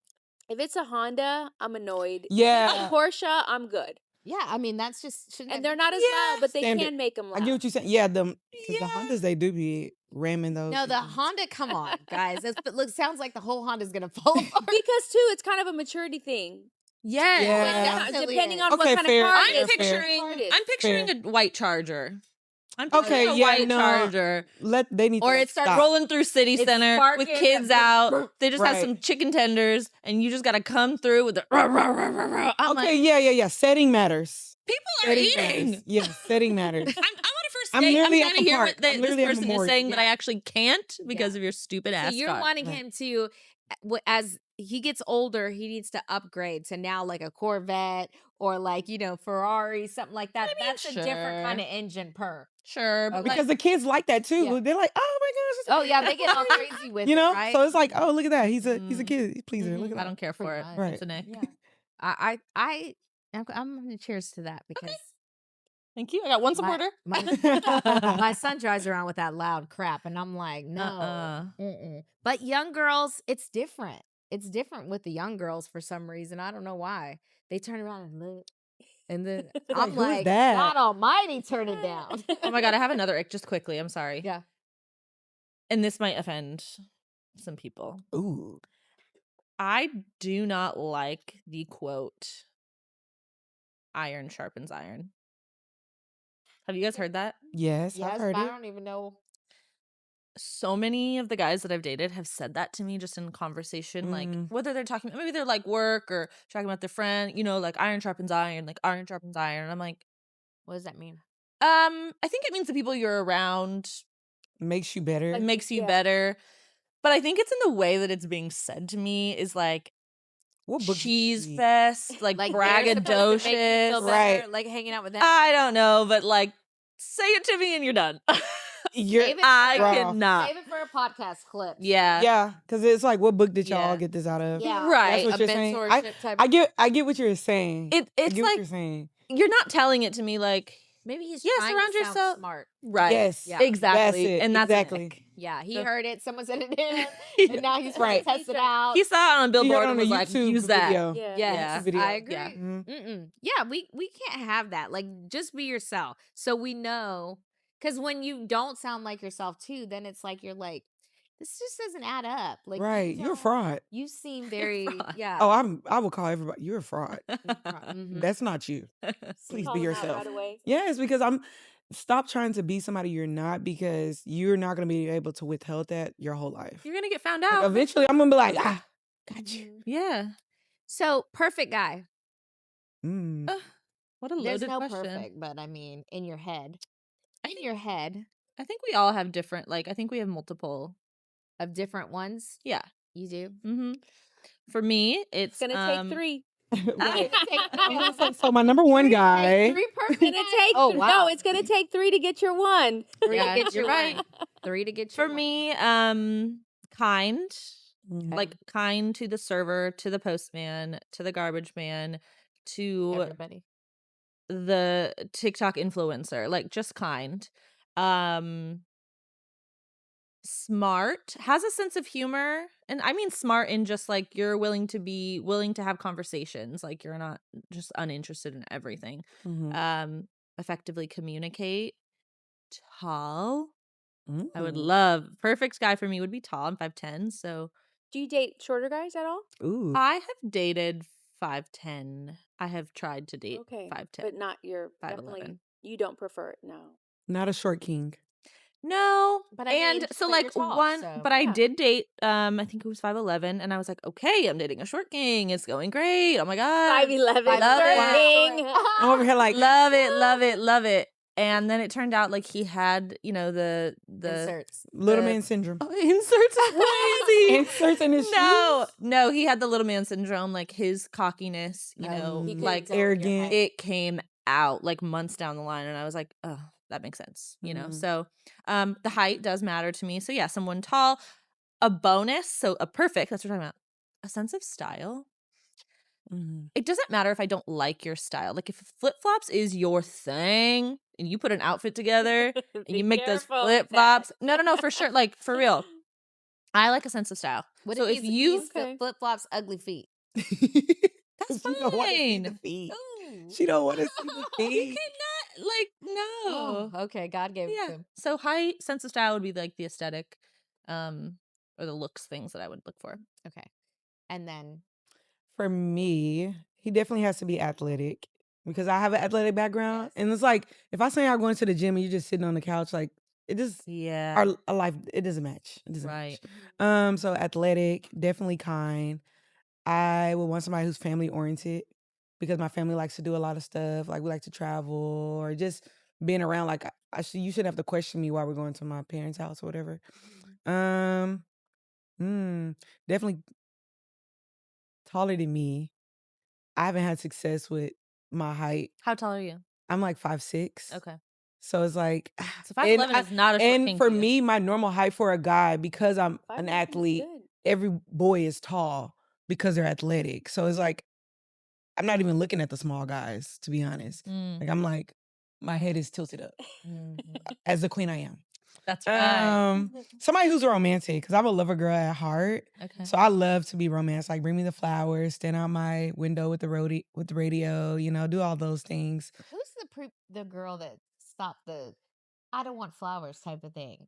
If it's a Honda, I'm annoyed. yeah. A Porsche, I'm good. Yeah, I mean that's just shouldn't And that they're not as Yeah, loud, but they standard. can make them I loud. get what you're saying. Yeah, because Yeah. the Hondas, they do be ramming those. No, the engines. Honda, come on, guys. Look, sounds like the whole Honda's gonna fall apart. Because too, it's kind of a maturity thing. Yes. Yeah. definitely Depending is. on Okay, what kind fair. of car I'm it is. picturing Car it is. I'm picturing a white Charger. I'm Okay, picturing a yeah, white no. Charger. They need Or to it starts stop. Rolling through city It's center with sparking, kids brr, out. brr. They just have Right. some chicken tenders, and you just gotta come through with the. Rah, rah, rah, rah, rah. I'm Okay, like, yeah. Setting matters. people are Setting eating. matters. Yeah, setting matters. I want a first I'm date. I'm literally trying at to the hear park. what I'm this literally at person is Memorial. saying that Yeah. I actually can't because Yeah. of your stupid So ass you're car. wanting Right. him to, as he gets older, he needs to upgrade to now like a Corvette or like Ferrari, something like that. I mean, That's a different kind sure. of engine per. Sure, but Okay. Because the kids like that too. Yeah. They're like, oh my gosh. Oh yeah, they get all crazy with You know? it, right? So it's like, oh, look at that. He's a Mm. kid pleaser. Look at Mhm. I that. don't care for Pretty it. much. Right. It's an ick. Yeah. I'm gonna cheers to that because Thank you. I got one supporter. my son drives around with that loud crap, and I'm like, no. Uh-uh. But young girls, it's different. It's different with the young girls for some reason. I don't know why. They turn around and look, and then I'm Who is like, that? God Almighty, turn it down. Oh my god, I have another ick just quickly. I'm sorry. Yeah. And this might offend some people. Ooh. I do not like the quote, iron sharpens iron. Have you guys heard that? Yes, Yes, I've heard but I it. don't even know. so many of the guys that I've dated have said that to me just in conversation, like whether they're talking, maybe they're like work or talking about their friend, like iron sharpens iron, like iron sharpens iron. And I'm like, What does that mean? I think it means the people you're around Makes you better. like makes you Yeah. better. But I think it's in the way that it's being said to me is like What book did you cheese read? fest, like Like they're supposed to make you feel braggadocious. better, Right. like hanging out with them. I don't know, but like say it to me and you're done. You're Save it I for- raw. cannot. Save it for a podcast clip. Yeah. Yeah, because it's like, what book did y'all Yeah. get this out of? Yeah. Right. That's what A you're saying. mentorship type. I get what you're saying. I It's get what like you're saying. you're not telling it to me like Maybe he's Yeah, trying surround to sound yourself- smart. right. Yes. Yeah. Exactly. That's it. And that's exactly. Nick. Yeah, he So- heard it. Someone said it in, Yeah. and now he's Right. trying to test it out. He saw it on a billboard on and a was like, YouTube use that. video. Yeah. Yes, YouTube video. I agree. Yeah. Mhm. Yeah, we can't have that. Like, just be yourself. So we know, because when you don't sound like yourself too, then it's like you're like, this just doesn't add up. Like, Right. You're a fraud. You seem very fraud. yeah. Oh, I will call everybody. You're a fraud. Mhm. That's not you. Please Call be them out yourself. right away. Yes, because stop trying to be somebody you're not, because you're not going to be able to withhold that your whole life. You're gonna get found Like, out. eventually, I'm going to be like, got you. Mhm. Yeah. So perfect guy. Mm. What a There's loaded no question. perfect, but I mean, in your head, I think we all have different, like, I think we have multiple. of different ones. Yeah. You do. Mm-hmm. For me, It's it's gonna take 3. Right. Take I'm gonna say, so my number one guy. 3 perfect. It's gonna take Oh th- wow. No, it's gonna take 3 to get your 1. 3 Yeah, to get you're your right. one. 3 to get For your one. me, kind. Mhm. Like kind to the server, to the postman, to the garbage man, to Everybody. the TikTok influencer, like just kind. Smart, has a sense of humor, and I mean smart in just like you're willing to have conversations, like you're not just uninterested in everything. Mhm. Effectively communicate. Tall. I would Mm. love perfect guy for me would be tall. I'm 5'10", so Do you date shorter guys at all? Ooh. I have dated 5'10". I have tried to date Okay, 5'10". but not your 5'11". definitely. You don't prefer it, no. Not a short king. No, But I and mean, so but like you're tall, one, so- but I Yeah. did date. I think it was 5'11", and I was like, okay, I'm dating a short king. It's going great. Oh my god, 5'11", love it. flirting. I'm over here like, love it, love it, love it. And then it turned out like he had, the Inserts. little the- man syndrome. Oh, inserts is crazy. Inserts in his No, he had the little man syndrome, like his cockiness, He couldn't like tell in your arrogant. head. it came out like months down the line, and I was like, oh, that makes sense, Mhm. So the height does matter to me. So yeah, someone tall, a bonus, so a perfect, that's what we're talking about. A sense of style. Mhm. It doesn't matter if I don't like your style. Like if flip-flops is your thing and you put an outfit together and Be you make those careful with that. flip-flops. No, for sure. Like for real. I like a sense of style. What so if if he's you Okay. flip flops ugly feet? That's She don't want to see the fine. feet. Ooh. She don't want to see the You feet. cannot like Oh, no. okay. God gave it to Yeah. him. So height, sense of style would be like the aesthetic, or the looks things that I would look for. Okay. And then For me, he definitely has to be athletic, because I have an athletic background. Yes. And it's like, if I say I'm going to the gym and you're just sitting on the couch, like, it just, Yeah. our life, it doesn't match. It doesn't Right. match. So athletic, definitely kind. I would want somebody who's family oriented, because my family likes to do a lot of stuff. Like, we like to travel, or just being around. Like, you shouldn't have to question me while we're going to my parents' house or whatever. Definitely taller than me. I haven't had success with my height. How tall are you? I'm like 5'6". Okay. So it's like, So 5'11" is not a short and king for to you. me, my normal height for a guy, because I'm 5'11" an is athlete, good. every boy is tall because they're athletic. So it's like, I'm not even looking at the small guys, to be honest. Mm. Like, I'm like, my head is tilted up Mhm. as the queen I am. That's right. Somebody who's romantic, because I'm a lover girl at heart. Okay. So I love to be romantic. Like, bring me the flowers, stand out my window with the radio, do all those things. who's the girl that stopped the I don't want flowers type of thing?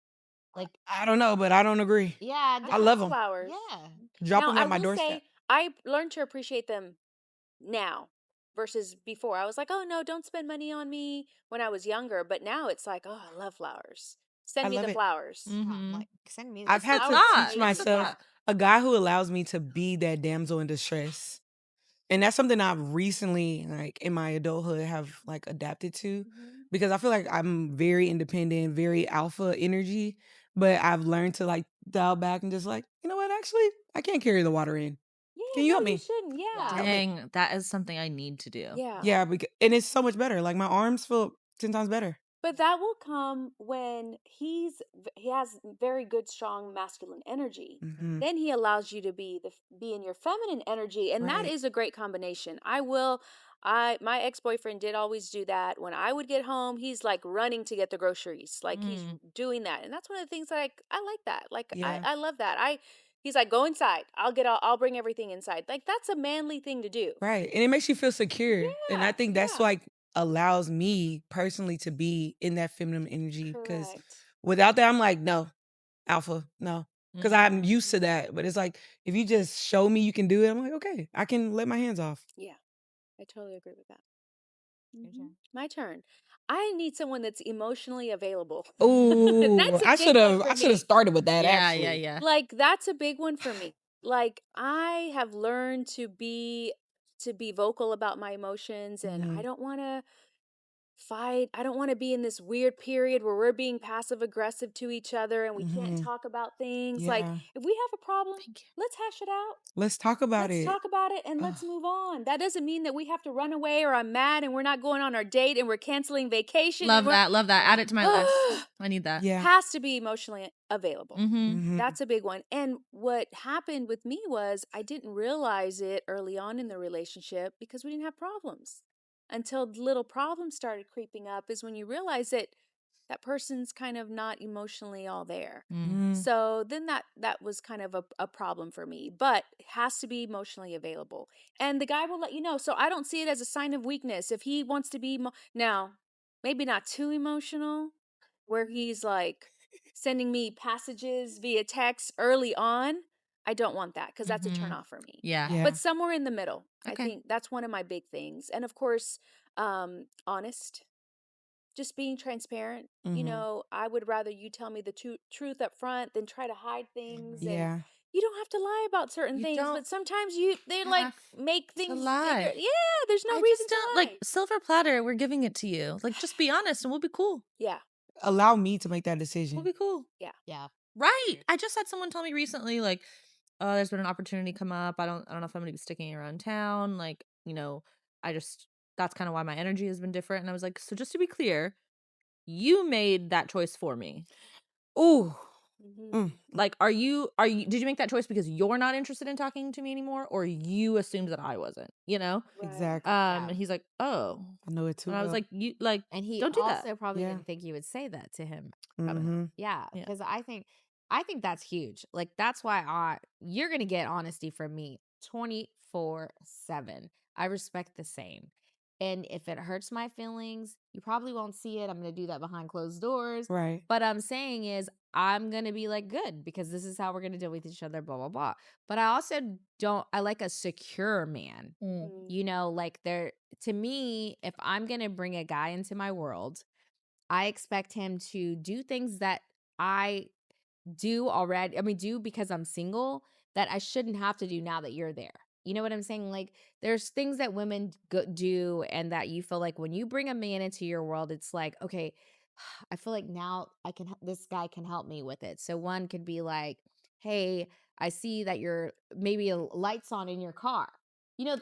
Like, I don't know, but I don't agree. yeah, I love 'em. Flowers. Yeah. Drop Now, them I at my will doorstep. say, I learned to appreciate them now versus before. I was like, oh no, don't spend money on me when I was younger. But now it's like, oh, I love flowers. Send I me love the it. flowers. I'm Mhm. like, send me the I've had a to flowers, thought. teach please. It's a myself thought. a guy who allows me to be that damsel in distress. And that's something I've recently, like in my adulthood, have like adapted to Mhm. because I feel like I'm very independent, very alpha energy, but I've learned to like dial back and just like, you know what, actually, I can't carry the water in. Yeah, Can you no, help you me? shouldn't. Yeah. Help me. Dang, that is something I need to do. Yeah. Yeah, and it's so much better. Like my arms feel 10 times better. But that will come when he has very good, strong masculine energy. Hmm. Then he allows you to be in your feminine energy, and that Right. is a great combination. My ex-boyfriend did always do that. When I would get home, he's like running to get the groceries, like he's Mm. doing that, and that's one of the things that I like that. Like Yeah. I love that. He's like, go inside. I'll bring everything inside. Like that's a manly thing to do. Right. And it makes you feel secure. And I Yeah, think that's yeah, like allows me personally to be in that feminine energy. Cause correct. without that, I'm like, no, alpha, no. Cause I'm used to Mhm. that. But it's like if you just show me you can do it, I'm like, okay, I can let my hands off. Yeah, I totally agree with that. Your Mhm. turn. My turn. I need someone that's emotionally available. Ooh, That's a big one for I should have me. started with that Yeah, actually. yeah. Like that's a big one for me. Like I have learned to be vocal about my emotions, and Hmm. I don't want to fight. I don't want to be in this weird period where we're being passive aggressive to each other and we can't Hmm. talk about things. Like Yeah. if we have a problem, Thank you. let's hash it out. Let's talk about Let's it. talk about it and let's Ugh. move on. That doesn't mean that we have to run away or I'm mad and we're not going on our date and we're canceling vacation and Love we're that. Love that. Add it to my list. I need that. Yeah. has to be emotionally available. Mm-hmm. Hmm. That's a big one. And what happened with me was I didn't realize it early on in the relationship because we didn't have problems. Until little problems started creeping up is when you realize that that person's kind of not emotionally all there. Mm. So then that was kind of a problem for me, but it has to be emotionally available. And the guy will let you know. So I don't see it as a sign of weakness. If he wants to be now, maybe not too emotional, where he's like sending me passages via text early on, I don't want that because that's a turn Mm-hmm. off for me. Yeah. Yeah. But somewhere in the middle, I Okay. think that's one of my big things. And of course, honest, just being transparent. You Hmm. know, I would rather you tell me the truth up front than try to hide things. And Yeah. you don't have to lie about certain You things, don't but sometimes they like have make to things bigger. lie. Yeah, there's no I reason just to don't lie. like silver platter. We're giving it to you. Like, just be honest and we'll be cool. Yeah, Allow me to make that We'll decision. be cool. yeah. Yeah. Right. I just had someone tell me recently, like, oh, there's been an opportunity come up. I don't know if I'm gonna be sticking around town. Like, I just that's kind of why my energy has been different. And I was like, so just to be clear, you made that choice for me. Ooh. Hmm. Like, did you make that choice because you're not interested in talking to me anymore, or you assumed that I wasn't, Right. Exactly. Yeah. And he's like, oh. I know it too And I was well. like, you like, And he don't do that. also probably Yeah. didn't think you would say that to him. Probably not. Hmm. Yeah, Yeah. because I think that's huge. Like that's why you're gonna get honesty from me 24/7. I respect the same. And if it hurts my feelings, you probably won't see it. I'm gonna do that behind closed doors. Right. But I'm saying is I'm gonna be like good because this is how we're gonna deal with each other, blah blah blah. But I also don't I like a secure man. Mm. Like to me, if I'm gonna bring a guy into my world, I expect him to do things that I do already. I mean, do because I'm single that I shouldn't have to do now that you're there. You know what I'm saying? Like, there's things that women do, and that you feel like when you bring a man into your world, it's like, okay, I feel like now this guy can help me with it. So one could be like, hey, I see that you're maybe a lights on in your car.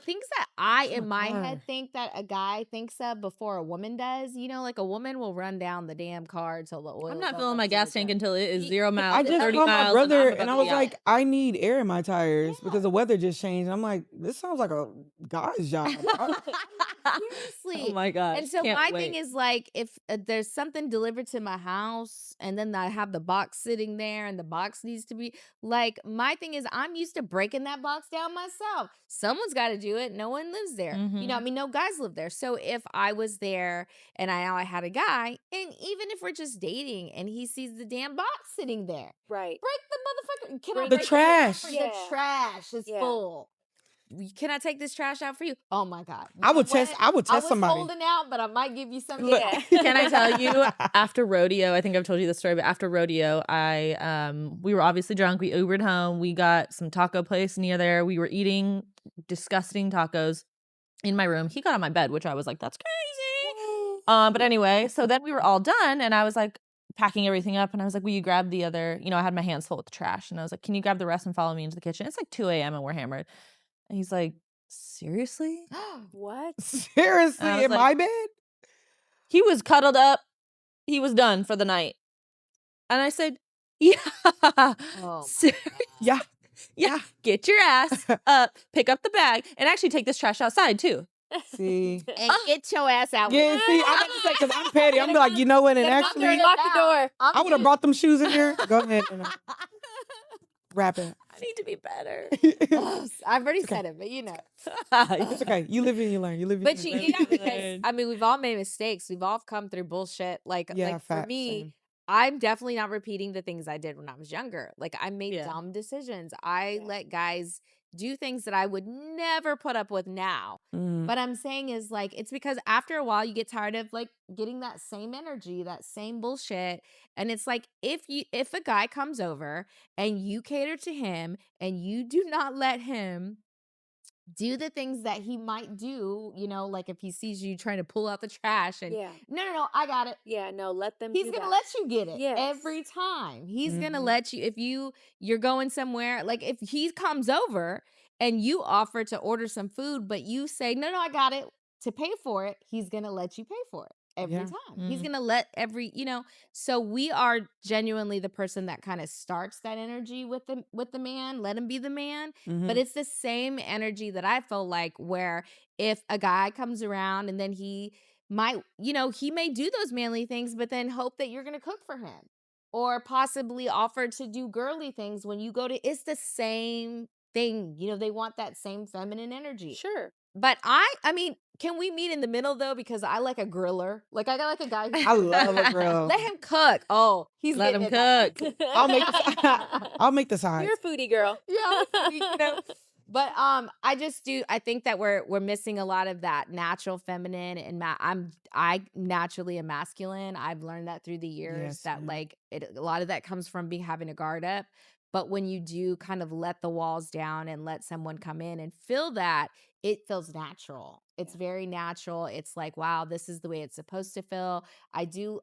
Things that I It's my in my head car. think that a guy thinks of before a woman does. Like a woman will run down the damn car until the I'm oil's not all filling up my to the gas tank gun. until it is Ye- 0 miles I to just 30 called my miles, and I'm brother about and I to was be out. like, I need air in my tires because Yeah. the weather just changed. I'm like, this sounds like a guy's job. Oh Seriously. my gosh. And so Can't my thing wait. is like if there's something delivered to my house and then I have the box sitting there and the box needs to be like my thing is I'm used to breaking that box down myself. Someone's got to do it. No one lives there. I Mhm. mean no guys live there. So if I was there and I had a guy and even if we're just dating and he sees the damn box sitting there, Right. break the motherfucker. Can I Bring The break the trash. for Yeah. the trash is Yeah. full. can I take this trash out for you? Oh my God. I would test was somebody. holding out, but I might give you some. Look. Yeah. Can I tell you, after rodeo, I think I've told you this story, but after rodeo, we were obviously drunk. We Ubered home. We got some taco place near there. We were eating disgusting tacos in my room. He got on my bed, which I was like, that's crazy. But anyway, so then we were all done, and I was like packing everything up, and I was like, will you grab the other, I had my hands full with the trash, and I was like, can you grab the rest and follow me into the kitchen? It's like 2 a.m. and we're hammered. And he's like, seriously? What? Seriously, I was in like- my bed? He was cuddled up. He was done for the night. And I said, yeah. Oh, Yeah. Yeah. Get your ass up, pick up the bag, and actually take this trash outside too. See. and get your ass out. Yeah, see, I'm about to say, because I'm petty. I'm like, you know what? And actually, Lock the door. I would have brought them shoes in here. Go ahead and wrap it. I need to be better. I've already said it, but It's okay. You live and you learn. You live and But you learn. because we've all made mistakes. We've all come through bullshit. Like for facts, me, same. I'm definitely not repeating the things I did when I was younger. Like I made Yeah. dumb decisions. I let guys do things that I would never put up with now. Mhm. But I'm saying is like it's because after a while you get tired of like getting that same energy, that same bullshit. And it's like if a guy comes over and you cater to him and you do not let him do the things that he might do, like if he sees you trying to pull out the trash and no, I got it. Yeah, no, let them He's do gonna that. let you get it Yes. every time. He's gonna Mhm. let you, if you're going somewhere, like if he comes over and you offer to order some food, but you say, no, I got it to pay for it, he's gonna let you pay for it every Yeah. time. He's gonna let so we are genuinely the person that kind of starts that energy with the man, let him be the man. Mhm. But it's the same energy that I feel like where if a guy comes around and then he might, he may do those manly things, but then hope that you're going to cook for him or possibly offer to do girly things when you go to, it's the same thing. They want that same feminine energy. Sure. But I mean, can we meet in the middle though? Because I like a griller. Like I got like a guy. I love a grill. Let him cook. Oh, he's Let getting him it. cook. I'll make the sides. You're a foodie girl. Yeah, but I think that we're missing a lot of that natural feminine and I naturally am masculine. I've learned that through the years Yes, that ma'am. like a lot of that comes from having a guard up. But when you do kind of let the walls down and let someone come in and feel that, it feels natural. It's very natural. It's like, wow, this is the way it's supposed to feel. I do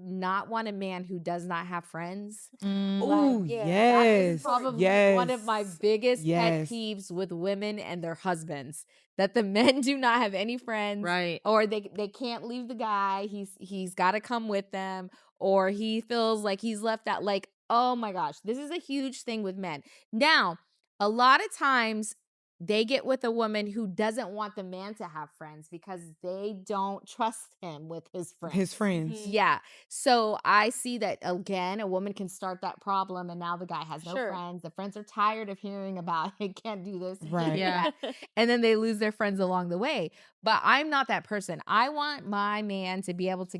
not want a man who does not have friends. Ooh, Yeah. That is yes. probably Yes. one of my biggest pet Yes. peeves with women and their husbands. That the men do not have any friends. Right. Or they can't leave the guy. He's gotta come with them. Or he feels like he's left out. Like, oh my gosh, this is a huge thing with men. Now, a lot of times they get with a woman who doesn't want the man to have friends because they don't trust him with his friends. His friends. Mhm. Yeah. So I see that again, a woman can start that problem and now the guy has no Sure. friends. The friends are tired of hearing about it, can't do this, Right. can't do Yeah. that. And then they lose their friends along the way. But I'm not that person. I want my man to be able to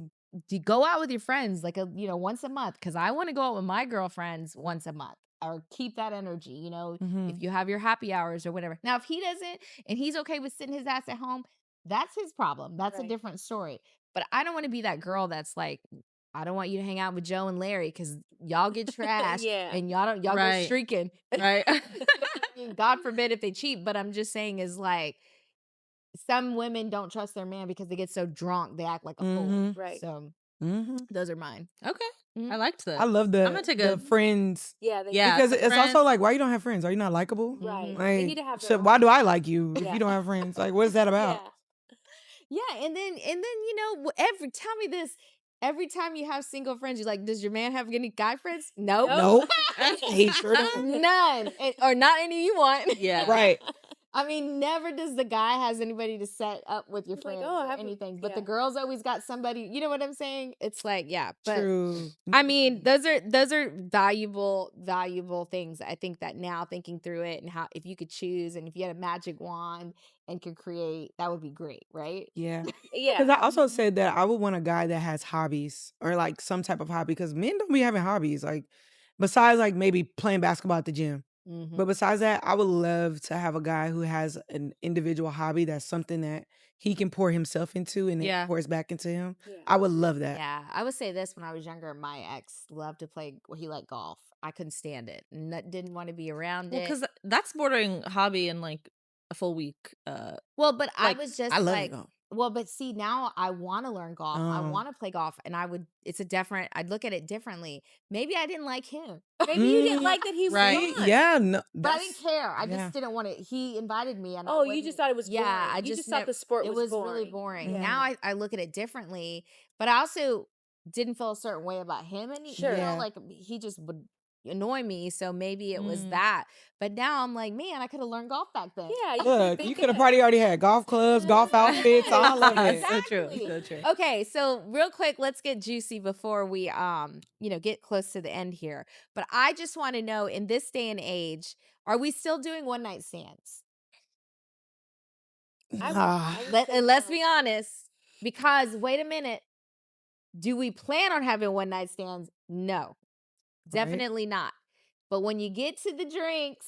go out with your friends like once a month because I want to go out with my girlfriends once a month or keep that energy, Mhm. if you have your happy hours or whatever. Now, if he doesn't and he's okay with sitting his ass at home, that's his problem. That's a Right. different story. But I don't want to be that girl that's like, I don't want you to hang out with Joe and Larry because y'all get trashed Yeah. and y'all go Right. streaking. Right. I mean, God forbid if they cheat, but I'm just saying is like some women don't trust their man because they get so drunk they act like a fool. Mhm. Right. So Mhm. those are mine. Okay. Mhm. I liked this. I love I'm the gonna take the friends Yeah. They Yeah. because the it's friends. also like, why you don't have friends? Are you not likable? Right. Mhm. They need Like, to have their so why do own. I like you if Yeah. you don't have friends? Like, what is that about? Yeah. Yeah, and then tell me this. Every time you have single friends, you're like, does your man have any guy friends? Nope. Nope. Nope. He sure don't. None. Or not any you want. Yeah. Right. I mean, never does the guy has anybody to set up with your It's like, friends oh, I or have a- anything. But the yeah. girl's always got somebody, you know what I'm saying? It's like, yeah. But True. I mean, those are valuable things. I think that now thinking through it and how if you could choose and if you had a magic wand and could create, that would be great, right? Yeah. Yeah. Because I also said that I would want a guy that has hobbies or like some type of hobby because men don't be having hobbies. Like, besides like maybe playing basketball at the gym. Mhm. But besides that, I would love to have a guy who has an individual hobby that's something that he can pour himself into and it Yeah. pours back into him. Yeah. I would love that. Yeah, I would say this: when I was younger, my ex loved to play. Well, he liked golf. I couldn't stand it. Didn't want to be around Well, it. because that's bordering hobby in like a full week. Well, but I like, was just I love like, golf. well, but see, now I want to learn golf. I Um, want to play golf, and it's a different. I'd look at it differently. Maybe I didn't like him, Maybe you didn't mm, like that he was Right. gone. yeah, no, but I didn't that's care. I yeah. just didn't want to. He invited me, and I Oh, you just wouldn't. thought it was Yeah, boring. I You just just thought never. the sport It was was really boring. boring. Yeah. Now I look at it differently, but I also didn't feel a certain way about him, and Sure. Yeah. like he just would annoy me. So maybe it was Mm. that. But now I'm like, man, I could have learned golf back then. Yeah, you Look, been you could have good. probably already had golf clubs, golf outfits, all of it. So true. Exactly. So true. Okay, so real quick, let's get juicy before we get close to the end here. But I just want to know, in this day and age, are we still doing one night stands? Nah. I would say And let's no. be honest, because wait a minute, do we plan on having one night stands? No, definitely not. But when you get to the drinks,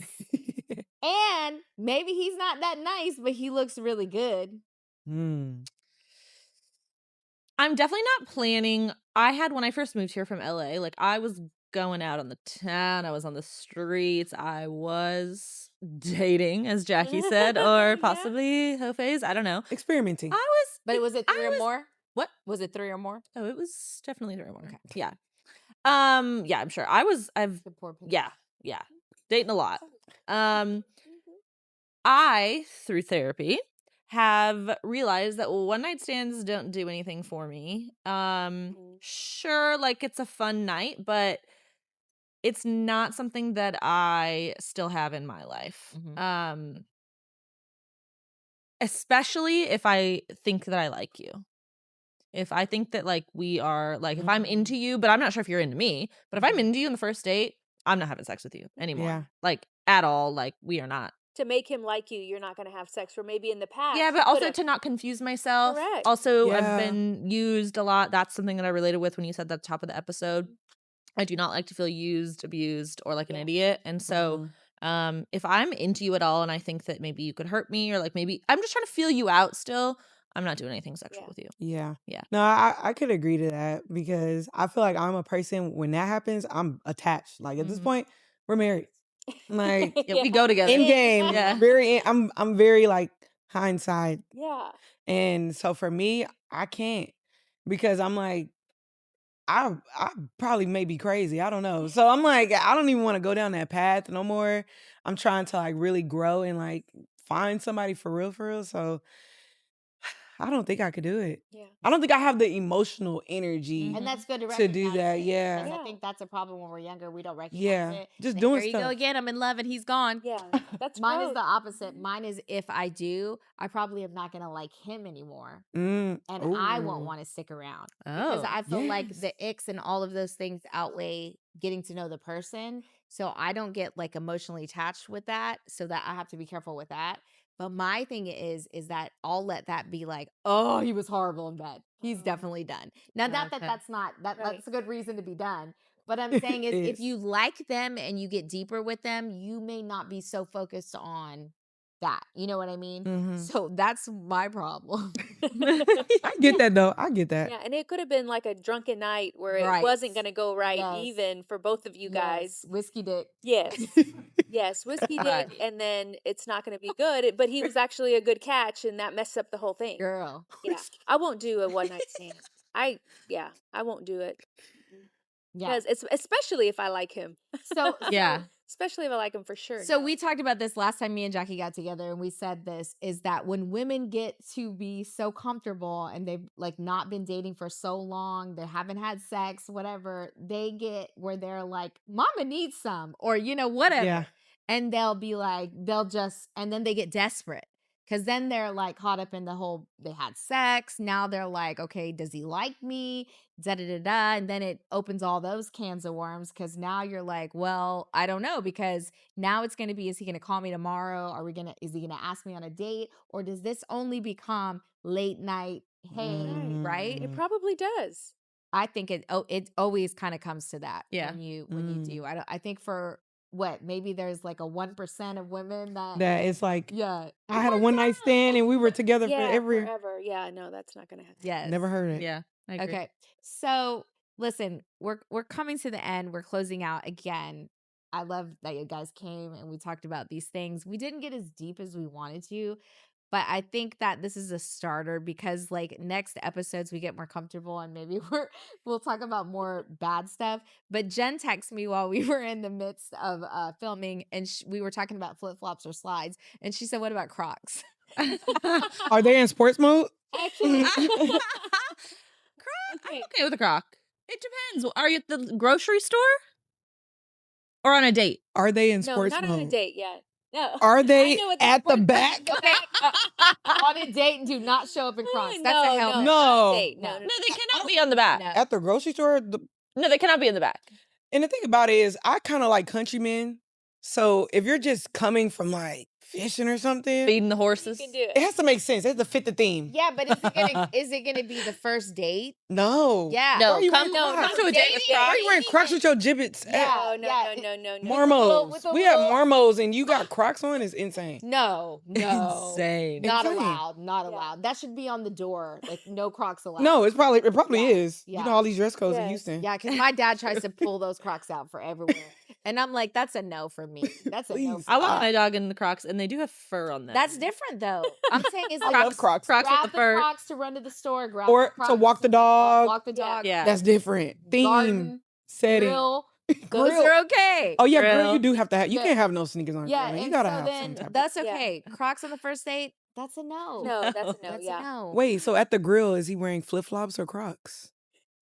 and maybe he's not that nice, but he looks really good. Mm. I'm definitely not planning. I had when I first moved here from LA, like I was going out on the town, I was on the streets, I was dating, as Jackie said, or Yeah. possibly hoe phase. I don't know. Experimenting. But was it I 3 or was- more? What? Was it 3 or more? Oh, it was definitely 3 or more. Okay. Yeah. Yeah, I'm sure. I've The poor people. yeah. Dating a lot. I, through therapy, have realized that one night stands don't do anything for me. Sure, like it's a fun night, but it's not something that I still have in my life. Mhm. Especially if I think that I like you. If I think that like we are like if I'm into you, but I'm not sure if you're into me, but if I'm into you in the first date, I'm not having sex with you anymore. Yeah. Like at all. Like we are not. To make him like you, you're not going to have sex. Or maybe in the past. Yeah, you but also could've. to not confuse myself. Correct. Also, I've Yeah. been used a lot. That's something that I related with when you said that at the top of the episode. I do not like to feel used, abused, or like an Yeah. idiot. And so, if I'm into you at all and I think that maybe you could hurt me or like maybe I'm just trying to feel you out still, I'm not doing anything sexual Yeah. with you. Yeah. Yeah. No, I could agree to that because I feel like I'm a person when that happens, I'm attached. Like at this Mhm. point, we're married. Like Yeah, we go together. in game, Yeah. I'm very like hindsight. Yeah. And so for me, I can't because I'm like I probably may be crazy. I don't know. So I'm like I don't even want to go down that path no more. I'm trying to like really grow and like find somebody for real for real. So I don't think I could do it. Yeah. I don't think I have the emotional energy And that's good to to do recognize that. it, Yeah. because I Yeah. think that's a problem when we're younger. We don't recognize Yeah. it. Just And doing here you go stuff. again. I'm in love and he's gone. Yeah. That's Mine is gross. the opposite. Mine is, if I do, I probably am not going to like him anymore. Mm. And I won't Ooh. want to stick around because Oh. I feel like Yes. the icks and all of those things outweigh getting to know the person. So I don't get like emotionally attached with that. So that I have to be careful with that. But my thing is that I'll let that be like, oh, he was horrible in bed. He's definitely done. Now, not that Okay. that's not that Right. that's a good reason to be done. But I'm saying is, if Yes. you like them and you get deeper with them, you may not be so focused on that. You know what I mean? Mhm. So that's my problem. I get that though. I get that. Yeah, and it could have been like a drunken night where it Right. wasn't going to go right Yes. even for both of you guys. Yes. Whiskey dick. Yes. Yes, whiskey Right. dick, and then it's not going to be good. But he was actually a good catch, and that messed up the whole thing. Girl. Yeah, I won't do a one night stand. I won't do it Yeah. because it's especially if I like him. So Yeah. Especially if I like him for sure. So no. we talked about this last time me and Jackie got together, and we said this is that when women get to be so comfortable and they've like not been dating for so long, they haven't had sex, whatever, they get where they're like, mama needs some, or whatever. Yeah. And they'll be like, and then they get desperate. Cause then they're like caught up in the whole, they had sex. Now they're like, okay, does he like me? Da da da da. And then it opens all those cans of worms. Cause now you're like, well, I don't know, because now it's going to be, is he going to call me tomorrow? Is he going to ask me on a date? Or does this only become late night? Hey, right? It probably does. I think it always kind of comes to that. Yeah. When you do. I think for what, maybe there's like a 1% of women that That it's like yeah. I had a one night stand and we were together Yeah, forever. forever. Yeah, no, that's not gonna happen. Yes. Never heard it. Yeah, I agree. Okay. So listen, we're coming to the end. We're closing out again. I love that you guys came and we talked about these things. We didn't get as deep as we wanted to, but I think that this is a starter because like next episodes we get more comfortable and maybe we'll talk about more bad stuff. But Jen texted me while we were in the midst of filming and we were talking about flip-flops or slides and she said, "What about Crocs?" Are they in sports mode? Actually, Croc? I'm okay with a croc. It depends. Are you at the grocery store or on a date? Are they in No, sports not mode? on a date yet. No. Are I they know what at the sports- back? okay. On a date and do not show up in Crocs. That's no, a helmet. No. not on a date. No. No, No, they cannot be on the back. No. At the grocery store? No, they cannot be in the back. And the thing about it is, I kind of like countrymen. So if you're just coming from like fishing or something, Feeding the You horses. can do it it. has to make sense. It has to fit the theme. Yeah, but is it gonna be the first date? No. Yeah. No, Why are you come wearing Crocs? to a date with Dating? Why Crocs. are you wearing Crocs with your gibbets? Yeah. No. Marmos. with the We have little- Marmos and you got Crocs on? It's insane. No. Insane. Not Insane. allowed. Not Yeah. allowed. That should be on the door. Like no Crocs allowed. No, it probably Yeah. is. Yeah. You know all these dress codes in Yes. Houston. Yeah, because my dad tries to pull those Crocs out for everywhere. And I'm like, that's a no for me. That's a no Please. for I me. want my dog in the Crocs, and they do have fur on them. That's different though. I'm saying is I like love Crocs. Crocs grab with the fur. Crocs to run to the store, grab Or the to Crocs walk the dog. walk the dog. Yeah. That's different. Theme, Garden, setting. grill. Those Grill. are okay. Oh yeah, grill. Grill. You do have to have. You Yeah. can't have no sneakers on. Yeah, Grill. You and gotta so have then some type of. that's Yeah. okay. Crocs on the first date, that's a no. No, that's a no. That's Yeah. a no. Wait, so at the grill, is he wearing flip flops or Crocs?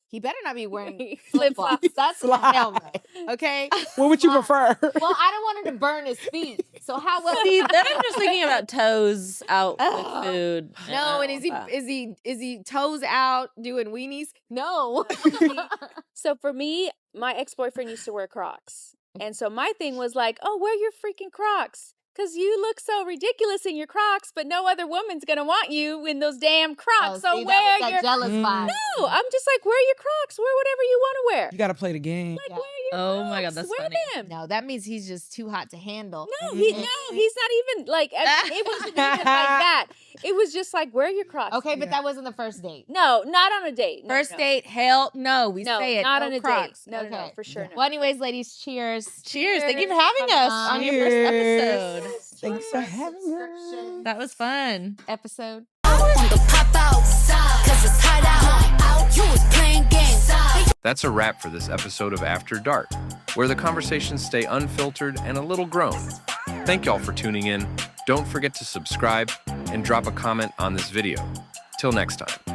He better not be wearing Flip-flops. flip-flops. That's a Slide. helmet. Okay? What would you Slide. prefer? Well, I don't want him to burn his feet. So how will See, then I'm just thinking about toes out Ugh. with food. No, and Wow. is he toes out doing weenies? No. So for me, my ex-boyfriend used to wear Crocs. And so my thing was like, oh, wear your freaking Crocs. Because you look so ridiculous in your Crocs, but no other woman's going to want you in those damn Crocs. so see, wear that was your... that jealous vibe. No, I'm just like, wear your Crocs. Wear whatever you want to wear. You gotta play the game. Like, Yeah. wear your Oh Crocs. my God, that's wear funny. them. No, that means he's just too hot to handle. No, he's not even like, it wasn't even like that. It was just like, wear your Crocs. Okay, but Yeah. that wasn't the first date. No, not on a date. No, First no. date, hell no. We No, say it. not no on a Crocs. date. No, no, Okay. for sure. Yeah. No. Well, anyways, ladies, cheers. Cheers. Thank you for Cheers. having us on your first Cheers. episode. Thanks for having us. That was fun. Episode. On the pop outside, 'cause it's hot out. You was playing games. That's a wrap for this episode of After Dark, where the conversations stay unfiltered and a little grown. Thank y'all for tuning in. Don't forget to subscribe and drop a comment on this video. Till next time.